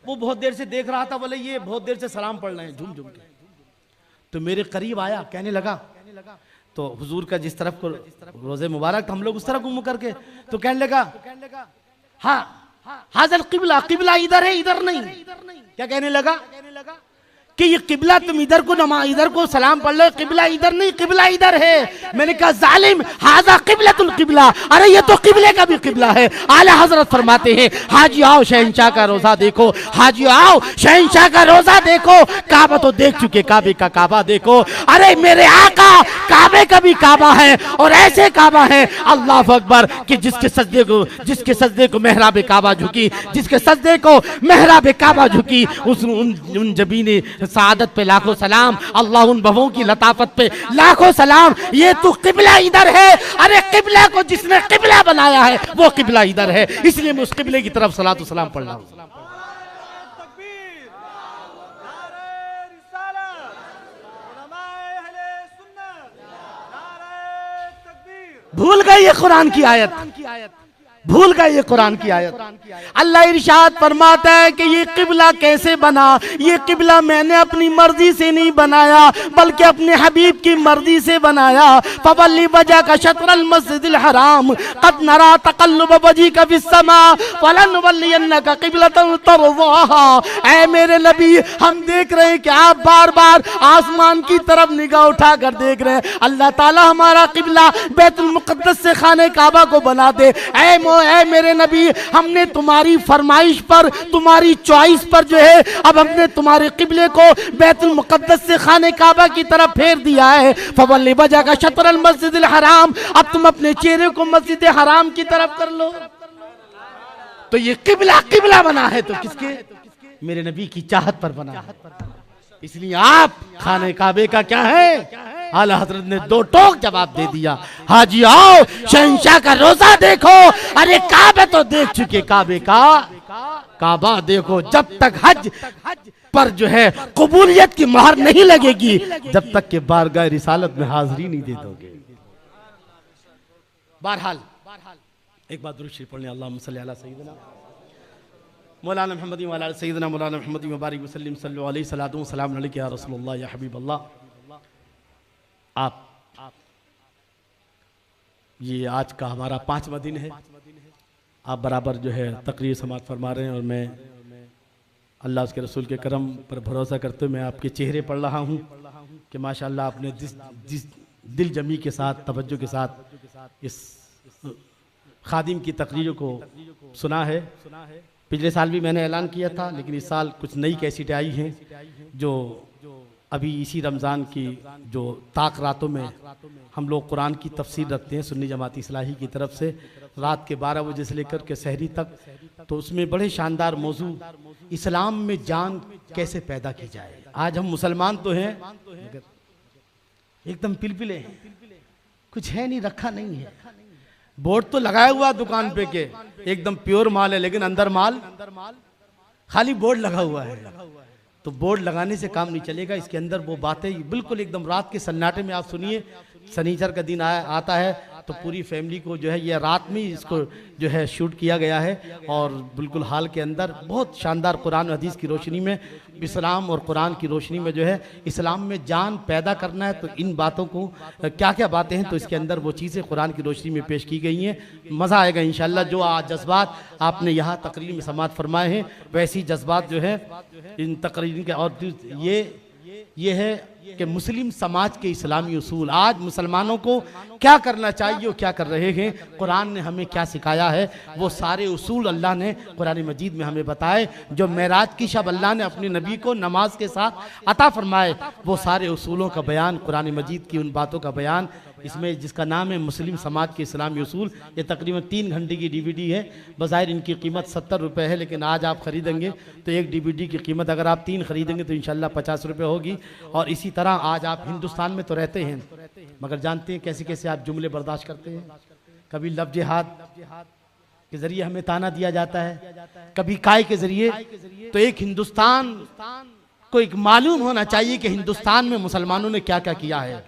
वो बहुत देर से देख रहा था, बोले ये बहुत देर से सलाम पढ़ रहे हैं झूम झूम के। तो मेरे करीब आया, कहने लगा, तो हुजूर का जिस तरफ को रोजे मुबारक हम लोग उस तरफ घूम करके, तो कहने लगा हाँ हाज़िल किबला, किबला इधर है इधर नहीं। क्या कहने लगा कि ये किबला तुम इधर को नमाज, इधर को सलाम पढ़ लो, किबला इधर नहीं, किबला इधर है। मैंने कहा जालिम, हाजा किबलतुल किबला, अरे ये तो किबले का भी किबला है। आला हजरत फरमाते हैं हाजी आओ शहंशाह का रोजा देखो, हाजी आओ शहंशाह का रोजा देखो। काबा तो देख चुके, काबे का काबा देखो। अरे मेरे आका काबे का भी काबा है, और ऐसे काबा है अल्लाह अकबर कि जिसके सजदे को मेहराब काबा झुकी, जिसके सजदे को मेहराब काबा झुकी, उन जबीने सआदत पे लाखों सलाम, अल्लाह उन बहवों की लताफत पे लाखों सलाम। ये तू किबला इधर है, अरे किबला को जिसने किबला बनाया है वो किबला इधर है, इसलिए मैं उस किबले की तरफ सलातो सलाम पढ़ रहा हूं। भूल गए ये कुरान की आयत, भूल गए ये कुरान की आयत। अल्लाह इरशाद फरमाता है कि ये किबला कैसे बना, ये किबला मैंने अपनी मर्जी से नहीं बनाया बल्कि अपने हबीब की मर्जी से बनाया। फवल्ली वजहका शत्रल मस्जिदिल हराम कद नरा तक़ल्लुब वजहिका फिस्समा फलनुवल्लियन्नका क़िबलतन तर्ज़ाहा। ऐ मेरे नबी, हम देख रहे हैं कि आप बार बार आसमान की तरफ निगाह उठाकर देख रहे हैं। अल्लाह ताला हमारा किबला बैतुल मुक़द्दस से खाने काबा को बना दे। ऐ मेरे नबी, हमने तुम्हारी फरमाइश पर, तुम्हारी चॉइस पर जो है अब हमने तुम्हारे किबले को बैतुल मुक़द्दस से खाने काबा की तरफ फेर दिया है। फवल्ली वजहका शत्रल मस्जिदिल हराम, अब तुम अपने चेहरे को मस्जिद हराम की तरफ कर लो। तो ये किबला किबला बना है तो किसके? मेरे नबी की चाहत पर बना है। इसलिए आप खाने काबे का क्या है? आला हजरत ने दो टोक जवाब दे दिया। हाजी आओ, शहंशाह का रोजा देखो। अरे काबे तो देख चुके, काबे का काबा देखो। जब तक हज पर जो है कबूलियत की मोहर नहीं लगेगी, जब तक के बारगाह रिसालत में हाजिरी नहीं दे दोगे। बहरहाल एक बात दुरूद शरीफ पढ़ने, अल्लाहुम्मा सल्ली अला सय्यिदिना मौलाना मुहम्मद व अला सय्यिदिना मौलाना मुहम्मद व बारिक वसल्लम सल्लल्लाहु अलैहि सलातु व सलाम अलैका या रसूलुल्लाह या हबीबल्लाह। आप ये आज का हमारा 5वां दिन है। आप बराबर जो है तकरीर समाअत फरमा रहे हैं और मैं अल्लाह उसके रसूल के करम पर भरोसा करते हुए मैं आपके चेहरे पढ़ रहा हूँ कि माशाअल्लाह आपने जिस दिल जमी के साथ, तवज्जो के साथ इस खादिम की तकरीर को सुना है। पिछले साल भी मैंने ऐलान किया था, लेकिन इस साल कुछ नई कैसेटें आई हैं जो अभी इसी रमज़ान की जो ताक रातों में हम लोग कुरान की तफसीर रखते हैं सुन्नी जमात इस्लाही की तरफ से, रात के 12 बजे से लेकर के सहरी तक। तो उसमें बड़े शानदार मौजू इस्लाम में जान कैसे पैदा की जाए। आज हम मुसलमान तो हैं मगर एकदम पिलपिले हैं, कुछ है नहीं, रखा नहीं है। बोर्ड तो लगाया हुआ दुकान पे के एकदम प्योर माल है, लेकिन अंदर माल खाली बोर्ड लगा हुआ है। तो बोर्ड लगाने से काम नहीं चलेगा, इसके अंदर वो बातें बिल्कुल एकदम रात के सन्नाटे में आप सुनिए। शनिचर का दिन आता है तो पूरी फैमिली को जो है ये रात में इसको जो है शूट किया गया है और बिल्कुल हाल के अंदर बहुत शानदार कुरान हदीस की रोशनी में, इस्लाम और कुरान की रोशनी में जो है इस्लाम में जान पैदा करना है। तो इन बातों को क्या क्या बातें हैं तो इसके अंदर वो चीज़ें कुरान की रोशनी में पेश की गई हैं। मज़ा आएगा इंशाअल्लाह। जो आज जज्बात आपने यहाँ तकरीर में समाअत फरमाए हैं वैसी जज्बात जो है इन तकरीर के। और ये है कि मुस्लिम समाज के इस्लामी उसूल आज मुसलमानों को क्या करना चाहिए और क्या कर रहे हैं, कुरान ने हमें क्या सिखाया है, वो सारे उसूल अल्लाह ने कुरान मजीद में हमें बताए। जो मेराज की शब अल्लाह ने अपने नबी को नमाज के साथ अता फरमाए, वो सारे उसूलों का बयान, कुरान मजीद की उन बातों का बयान, इसमें जिसका नाम है मुस्लिम समाज के इस्लामी उसूल। ये तकरीबन 3 घंटे की DVD है। बज़ाहिर इनकी कीमत 70 रुपये है, लेकिन आज आप ख़रीदेंगे तो एक DVD की कीमत अगर आप 3 खरीदेंगे तो इंशाल्लाह 50 रुपये होगी। और इसी तरह आज आप हिंदुस्तान में तो रहते हैं मगर जानते हैं कैसे कैसे आप जुमले बर्दाश्त करते हैं। कभी लफ्ज़ जिहाद के ज़रिए हमें ताना दिया जाता है, कभी काय के ज़रिए। तो एक हिंदुस्तान को एक मालूम होना चाहिए कि हिंदुस्तान में मुसलमानों ने क्या क्या किया है।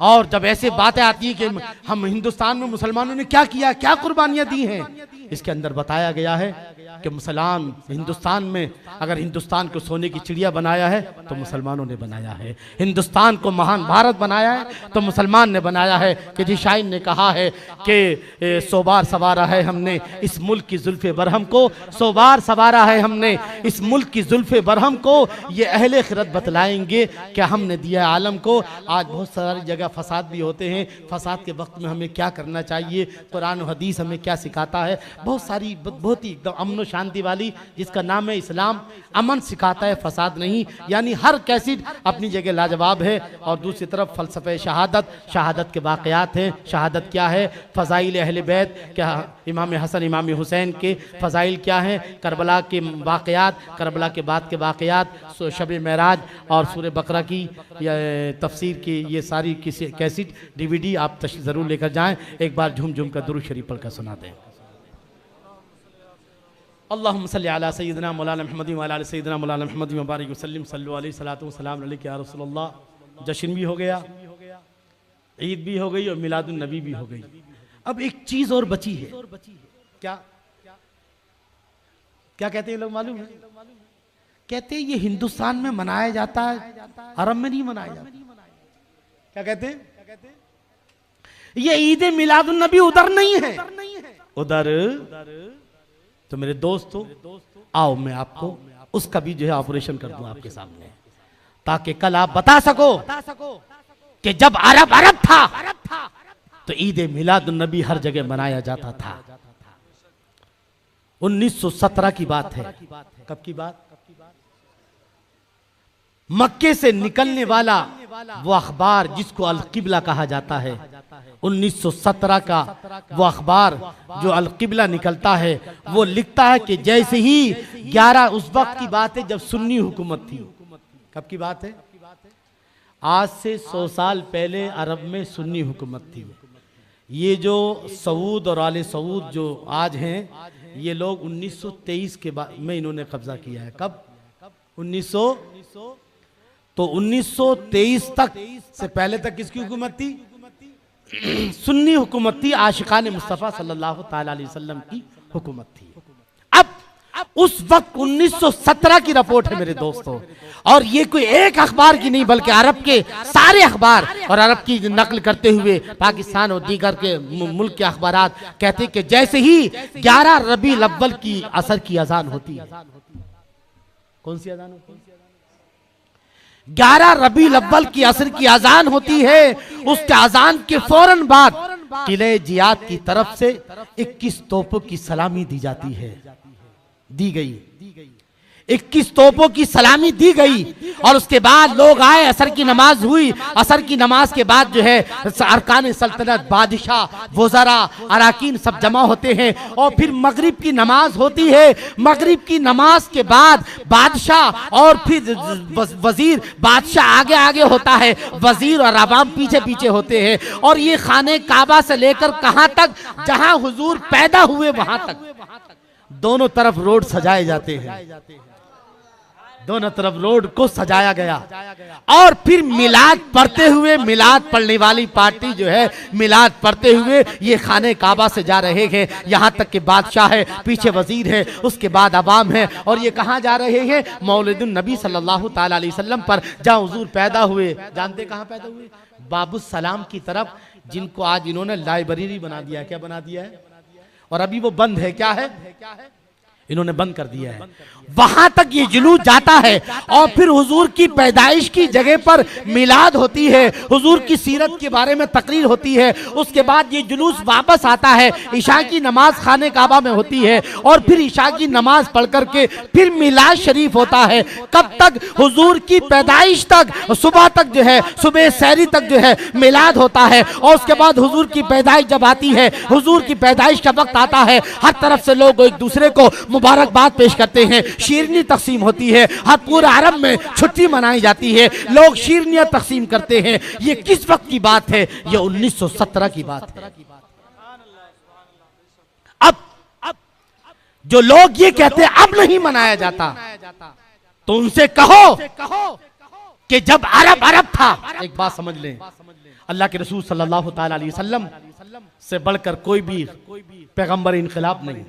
और जब ऐसे बातें आती हैं कि हम हिंदुस्तान में मुसलमानों ने क्या किया, क्या कुर्बानियां दी हैं, इसके अंदर बताया गया है कि मुसलमान हिंदुस्तान में अगर हिंदुस्तान को सोने की चिड़िया बनाया है तो मुसलमानों ने बनाया है। हिंदुस्तान को महान भारत बनाया है तो मुसलमान ने बनाया है। कि जी शाइन ने कहा है कि 100 बार सवारा है हमने इस मुल्क की जुल्फ़े बरहम को, 100 बार सवारा है हमने इस मुल्क की जुल्फ़े बरहम को, ये अहले खिरत बतलाएंगे क्या हमने दिया आलम को। आज बहुत सारी जगह फसाद भी होते हैं, फसाद के वक्त में हमें क्या करना चाहिए, कुरान और हदीस हमें क्या सिखाता है। बहुत सारी बहुत ही एकदम अमन शांति वाली, जिसका नाम है इस्लाम अमन सिखाता है फसाद नहीं। यानी हर कैसेट अपनी जगह लाजवाब है। और दूसरी तरफ फ़लसफ़े शहादत, शहादत के वाक़यात हैं। शहादत क्या है, फ़ज़ाइल अहले बैत क्या, इमाम हसन इमाम हुसैन के फ़ज़ाइल क्या हैं, करबला के वाक़यात, करबला के बाद के वाक़यात, शब मेराज और सूरह बकरा की या तफसीर की, ये सारी किसी कैसेट DVD आप ज़रूर लेकर जाएं। एक बार झूम झूम कर दुरूद शरीफ पढ़ कर सुना दें। अल्लाहुम्मा सल्ली अला सय्यिदिना मौलाना मुहम्मद व अला आलि सय्यिदिना मौलाना मुहम्मद व बारिक वसल्लिम सल्लु अलैहि सलातु व सलाम अलैका या रसूलल्लाह। जश्न भी हो गया, ईद भी हो गई और मिलादुन नबी भी हो गई। अब एक चीज और बची है। क्या क्या कहते हैं लोग मालूम है? कहते हैं ये हिंदुस्तान में मनाया जाता है, अरब में नहीं मनाया जाता। क्या कहते हैं? ये ईद मिलादुन नबी उधर नहीं है, उधर तो मेरे दोस्तों आओ मैं आपको उसका भी जो है ऑपरेशन कर दूं आपके सामने, ताकि कल आप बता सको कि जब अरब था तो ईद मिलादुन नबी हर जगह मनाया जाता था। 1917 की बात है। कब की बात? मक्के से निकलने वाला वो अखबार जिसको अल किबला कहा जाता है, 1917 का वो अखबार जो अल किबला निकलता है, वो लिखता है कि जैसे ही 11 उस वक्त की बात है जब सुन्नी हुकूमत थी। कब की बात है? आज से 100 साल पहले अरब में सुन्नी हुकूमत थी। ये जो सऊद और आले सऊद जो आज हैं, ये लोग 1923 के बाद में इन्होंने कब्जा किया है। कब? 1900 तो 1923 तक से पहले तक किसकी हुकूमत थी? सुन्नी हुकूमत थी, आशिकान मुस्तफ़ा सल्लल्लाहु ताला अलैहि वसल्लम की हुकूमत थी। अब उस वक्त 1917 की रिपोर्ट है मेरे दोस्तों, और ये कोई एक अखबार की नहीं बल्कि अरब के सारे अखबार, और अरब की नकल करते हुए पाकिस्तान और दीगर के मुल्क के अखबारात कहते कि जैसे ही 11 रबीउल अव्वल की असर की अजान होती है। कौन सी अजान होती है? 11 रबीउल अव्वल की असर की अजान होती है। उसके अजान के फौरन बाद किले जियाद की तरफ से 21 तोपों की सलामी दी जाती है, दी गई। 21 तोपों की सलामी दी गई और उसके बाद लोग आए, असर की नमाज हुई। असर की नमाज के बाद जो है अरकान सल्तनत, बादशाह, वज़रा, अराकीन सब जमा होते हैं और फिर मगरिब की नमाज होती है। मगरिब की नमाज के बाद बादशाह और फिर वजीर, बादशाह आगे आगे होता है, वजीर और अवाम पीछे पीछे होते हैं। और ये खाने काबा से लेकर कहां तक, जहां हुजूर पैदा हुए वहां तक दोनों तरफ रोड सजाए जाते हैं, दोनों तरफ रोड को सजाया गया। और फिर मिलाद पढ़ते हुए, मिलाद पढ़ने वाली पार्टी जो है मिलाद पढ़ते हुए ये खाने काबा से जा रहे हैं। यहाँ तक कि बादशाह है, पीछे वजीर है, उसके बाद अवाम है, और ये कहाँ जा रहे हैं? मौलिदुन नबी सल्लल्लाहु ताला अलैहि वसल्लम पर, जहाँ हुजूर पैदा हुए। जानते कहाँ पैदा हुए? बाबुस सलाम की तरफ, जिनको आज इन्होंने लाइब्रेरी बना दिया है। क्या बना दिया है? और अभी वो बंद है। क्या है? इन्होंने बंद कर दिया है। वहां तक ये जुलूस जाता है और फिर हुजूर की पैदाइश की जगह पर मिलाद होती है, हुजूर की सीरत के बारे में तकरीर होती है। उसके बाद ये जुलूस वापस आता है, ईशा की नमाज खाने काबा में होती है और फिर ईशा की नमाज पढ़ करके फिर मिलाद शरीफ होता है। कब तक? हुजूर की पैदाइश तक, सुबह तक जो है, सुबह सहरी तक जो है मिलाद होता है। और उसके बाद हुजूर की पैदाइश जब आती है, हुजूर की पैदाइश का वक्त आता है, हर तरफ से लोग एक दूसरे को मुबारकबाद पेश करते हैं, शीरनी तकसीम होती है, हर पूरे अरब में छुट्टी मनाई जाती है, लोग शीरनियां तकसीम करते हैं। ये किस वक्त की बात है? ये 1917 की बात है। अब जो लोग ये कहते हैं अब नहीं मनाया जाता, तो उनसे कहो कि जब अरब था। एक बात समझ लें, अल्लाह के रसूल सल्लल्लाहु ताला अलैहि वसल्लम से बढ़कर कोई भी पैगंबर इनकलाब नहीं।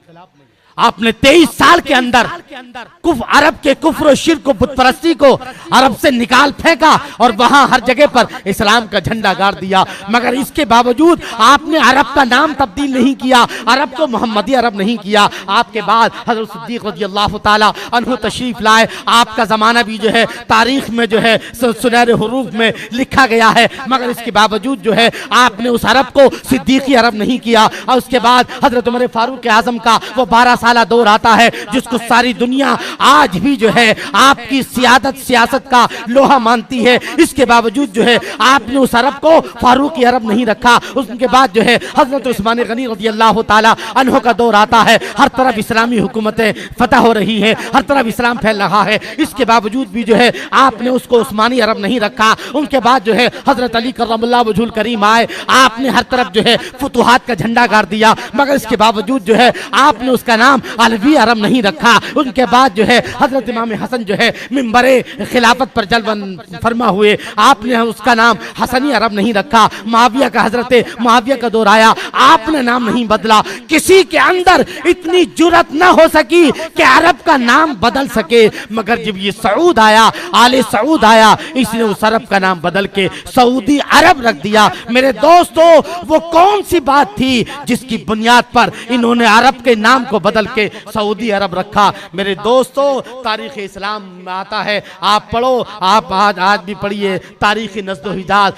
आपने 23 साल के अंदर अरब के कुफ्र और शिर्क को, बुतपरस्ती को अरब से निकाल फेंका और वहां हर जगह पर इस्लाम का झंडा गाड़ दिया। मगर इसके बावजूद आपने अरब का नाम तब्दील नहीं किया, अरब को मोहम्मदी अरब नहीं किया। आपके बाद हज़रत सिद्दीक़ रज़ियल्लाहु ताला अन्हु तशरीफ लाए। आपका जमाना भी जो है तारीख में जो है सुनहरे हुरूफ में लिखा गया है। मगर इसके बावजूद जो है आपने उस अरब को सिद्दीकी अरब नहीं किया। और उसके बाद हज़रत उमर फारूक आज़म का वो 12 साला दौर आता है, जिसको सारी दुनिया आज भी जो है आपकी सियासत का लोहा मानती है। इसके बावजूद जो है आपने उस अरब को फारूकी अरब नहीं रखा। उसके बाद जो है हज़रत उस्मान गनी रज़ियल्लाहु ताला अन्हु का दौर आता है। हर तरफ इस्लामी हुकूमतें फतह हो रही हैं, हर तरफ इस्लाम फैल रहा है। इसके बावजूद भी जो है आपने उसको उस्मानी अरब नहीं रखा। उनके बाद जो है हज़रत अली करमल्लाहु वजहुल करीम आए। आपने हर तरफ जो है फुतुहात का झंडा गाड़ दिया। मगर इसके बावजूद जो है आपने उसका नाम अलवी अरब नहीं रखा। उनके बाद जो है हज़रत इमाम हसन जो है मिंबरे खिलाफत पर जलवन फरमा हुए, आपने उसका नाम हसनी अरब नहीं रखा। मुआविया का हज़रत मुआविया का दौर आया, आपने नाम नहीं बदला। किसी के अंदर इतनी जुर्रत न हो सकी कि अरब का नाम बदल सके। मगर जब ये सऊद आया, आले सऊद आया, इसने उस अरब का नाम बदल के सऊदी अरब रख दिया। मेरे दोस्तों, वो कौन सी बात थी जिसकी बुनियाद पर इन्होंने अरब के नाम को बदल के सऊदी अरब रखा? मेरे दोस्तों, तारीख इस्लाम में आता है, आप पढ़ो, आप आज भी पढ़िए तारीख नज़्द हिजाज।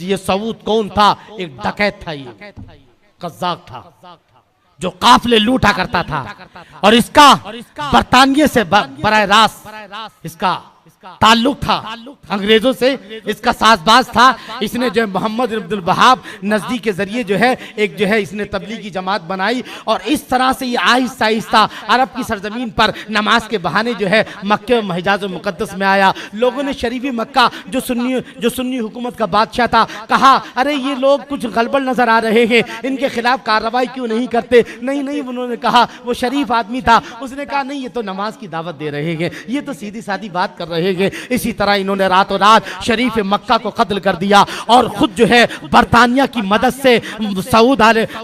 ये सऊद कौन था? एक डकैत था, ये कज़्ज़ाक था जो काफिले लूटा करता था। और इसका बरतानिया से बराह रास्त इसका ताल्लुक था, अंग्रेजों से इसका साजबाज था। इसने जो मोहम्मद अब्दुल वहाब नजदी के जरिए जो है एक जो है इसने तबलीगी जमात बनाई। और इस तरह से ये आहिस्ता आहिस्ता अरब की सरजमीन पर नमाज के बहाने जो है मक्के और हिजाज मुकद्दस में आया। लोगों ने शरीफी मक्का जो सुन्नी हुकूमत का बादशाह था, कहा अरे ये लोग कुछ गड़बड़ नजर आ रहे हैं, इनके खिलाफ कार्रवाई क्यों नहीं करते? नहीं, उन्होंने कहा, वो शरीफ आदमी था, उसने कहा नहीं, ये तो नमाज की दावत दे रहे हैं, ये तो सीधी सादी बात कर रहे हैं। इसी तरह इन्होंने रातों रात शरीफ मक्का को कत्ल कर दिया। और खुद जो है बरतानिया की मदद से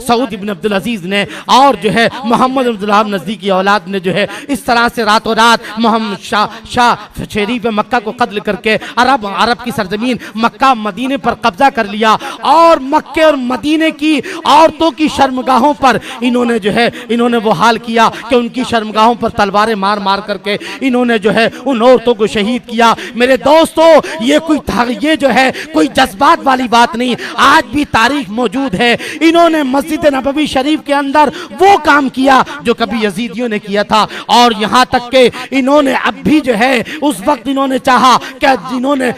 सऊद इब्न अब्दुल अजीज ने और जो है मोहम्मद अब्दुल वहाब नजदी की औलाद ने जो है इस तरह से रातों रात मोहम्मद शाह शरीफ मक्का को कत्ल करके अरब की सरजमीन मक्का मदीने पर कब्जा कर लिया। और मक्के और मदीने की औरतों की शर्मगाहों पर इन्होंने वो हाल किया कि उनकी शर्मगाहों पर तलवारें मार मार करके इन्होंने जो है उन औरतों को शहीद किया। मेरे दोस्तों, ये जो है कोई जज्बात वाली बात नहीं, आज भी तारीख मौजूद है। इन्होंने मस्जिद नबवी शरीफ के अंदर वो काम किया जो कभी यजीदियों ने किया था। और यहाँ तक के इन्होंने अब भी जो है उस वक्त इन्होंने चाहा कि जिन्होंने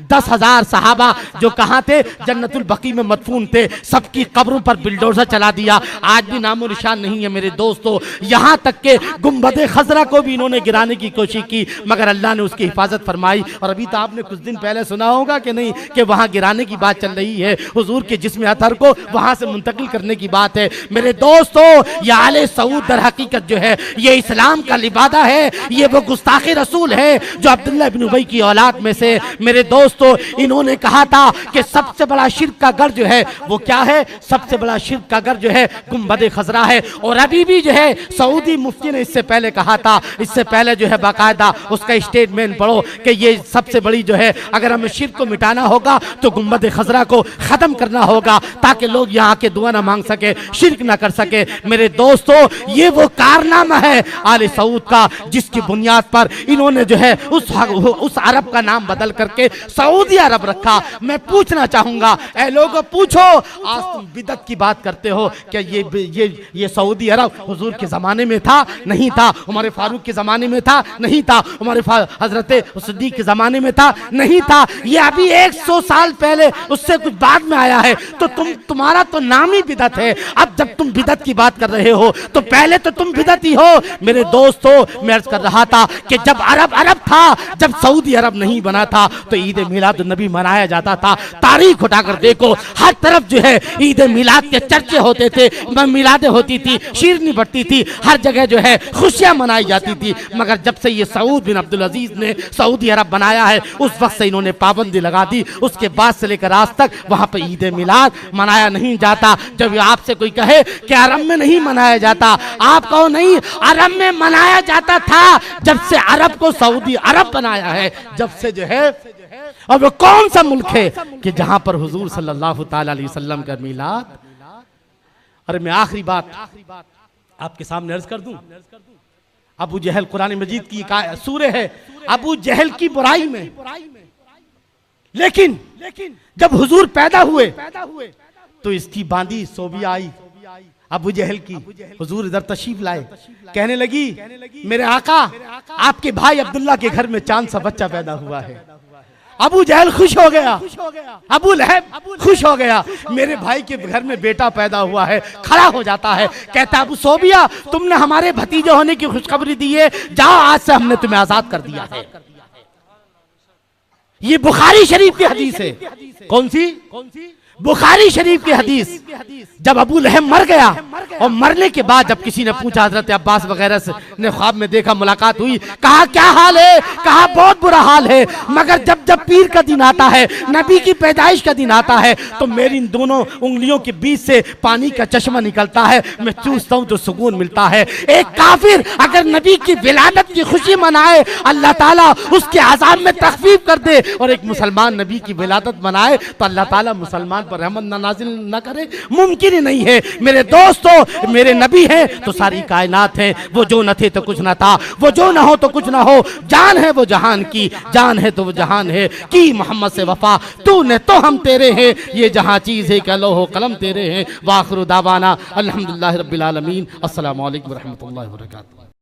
10,000 सहाबा जो कहाँ थे, जन्नतुल बकी में मदफून थे, सबकी कब्रों पर बिल्डोजर चला दिया। आज भी नामो निशान नहीं है मेरे दोस्तों। यहाँ तक के गुंबद खजरा को भी इन्होंने गिराने की कोशिश की, मगर अल्लाह ने उसकी हिफाजत फरमाई। और अभी तो आपने कुछ दिन पहले सुना होगा कि नहीं कि वहाँ गिराने की बात चल रही है, हुजूर के जिस्म अतहर को वहाँ से मुंतकिल करने की बात है। मेरे दोस्तों, ये आले सऊद दर हकीकत जो है ये इस्लाम का लिबादा है, ये वो गुस्ताखे रसूल है जो अब्दुल्लाह इब्न उबई की औलाद में से। मेरे दोस्तों, इन्होंने कहा था कि सबसे बड़ा शिर्क का घर जो है वो क्या है? सबसे बड़ा शिर्क का घर जो है गुंबद खजरा है। और अभी भी जो है सऊदी मुफ्ती ने इससे पहले कहा था, इससे पहले जो है बाकायदा उसका स्टेटमेंट पढ़ो कि ये सबसे बड़ी जो है, अगर हमें शिर्क को मिटाना होगा तो गुंबद खजरा को खत्म करना होगा ताकि लोग यहाँ के दुआ ना मांग सके, शिर्क ना कर सके। मेरे दोस्तों, ये वो कारनामा है आले सऊद का जिसकी बुनियाद पर इन्होंने जो है उस अरब का नाम बदल करके सऊदी अरब रखा। मैं पूछना चाहूंगा, ऐ लोगों पूछो, आज तुम बिदत की बात करते हो, क्या ये सऊदी अरब हुजूर के जमाने में था? नहीं था। उमर फारूक के जमाने में था? नहीं था। उमर हजरत सिद्दीक के जमाने में था? नहीं था। ये अभी 100 साल पहले, उससे कुछ बाद में आया है। तो तुम्हारा तो नाम ही बिदत है। अब जब तुम बिदत की बात कर रहे हो तो पहले तो तुम बिदत ही हो। मेरे दोस्तों, मैं अर्ज कर रहा था कि जब अरब था, जब सऊदी अरब नहीं बना था, तो ईद मिलाद नबी मनाया जाता था। तारीख उठाकर देखो, हर तरफ जो है ईद मिलाद के चर्चे होते थे, मिलादें होती थी, शीरनी बढ़ती थी, हर जगह जो है खुशियां मनाई जाती थी। मगर जब से ये सऊद बिन अब्दुल अजीज ने सऊदी अरब बनाया है, उस वक्त से इन्होंने पाबंदी लगा दी। उसके बाद से लेकर आज तक वहां पर ईद मिलाद मनाया नहीं जाता। जब आपसे कोई कहे कि अरब में नहीं मनाया जाता, आप कहो नहीं, अरब में मनाया जाता था जब से अरब को सऊदी अरब बनाया है, जब से जो है। और वो कौन सा मुल्क है कि जहां पर हुजूर सल्लल्लाहु ताला अलैहि वसल्लम का मिलाद। अरे मैं आखिरी बात आपके सामने अर्ज कर दूं। अबू जहल, कुरान मजीद की सूरह है अबू जहल की बुराई में, लेकिन जब हुजूर पैदा हुए तो इसकी बांदी सोबिया आई अबू जहल की। हुजूर इधर तशरीफ लाए, कहने लगी मेरे आका, आपके भाई अब्दुल्ला के घर में चांद सा बच्चा पैदा हुआ है। अबू जहल खुश हो गया, अबू लहब खुश हो गया, मेरे भाई के घर में बेटा पैदा हुआ है। खड़ा हो जाता है, कहता अबू सोबिया, तुमने हमारे भतीजे होने की खुशखबरी दी है, जाओ आज से हमने तुम्हें आजाद कर दिया है। ये बुखारी शरीफ की हदीस है। कौन सी? बुखारी शरीफ की हदीस। जब अबू लहब मर गया और मरने के बाद जब किसी ने पूछा, हजरत अब्बास वगैरह से ने ख्वाब में देखा, मुलाकात हुई, कहा क्या हाल है? कहा बहुत बुरा हाल है, मगर जब जब पीर का दिन आता है, नबी की पैदाइश का दिन आता है, तो मेरी इन दोनों उंगलियों के बीच से पानी का चश्मा निकलता है, मैं चूसता हूं तो सुकून मिलता है। एक काफिर अगर नबी की विलादत की खुशी मनाए, अल्लाह ताला उसके अज़ाब में तखफीफ कर दे, और एक मुसलमान नबी की विलादत मनाए तो अल्लाह ताला मुसलमान पर रहमत न नाजिल न करे, मुमकिन ही नहीं है। मेरे दोस्तों, मेरे नबी हैं तो सारी कायनात है। वो जो न थे तो कुछ न था, वो जो न हो तो कुछ न हो, जान है वो जहान की, जान है तो वो जहान है की मोहम्मद से वफा, तूने तो हम तेरे हैं, ये जहां चीज है कि लौह कलम तेरे हैं। वाखिरु दावाना अल्हम्दुलिल्लाहि रब्बिल आलमीन। अस्सलामु अलैकुम व रहमतुल्लाहि व बरकातहू।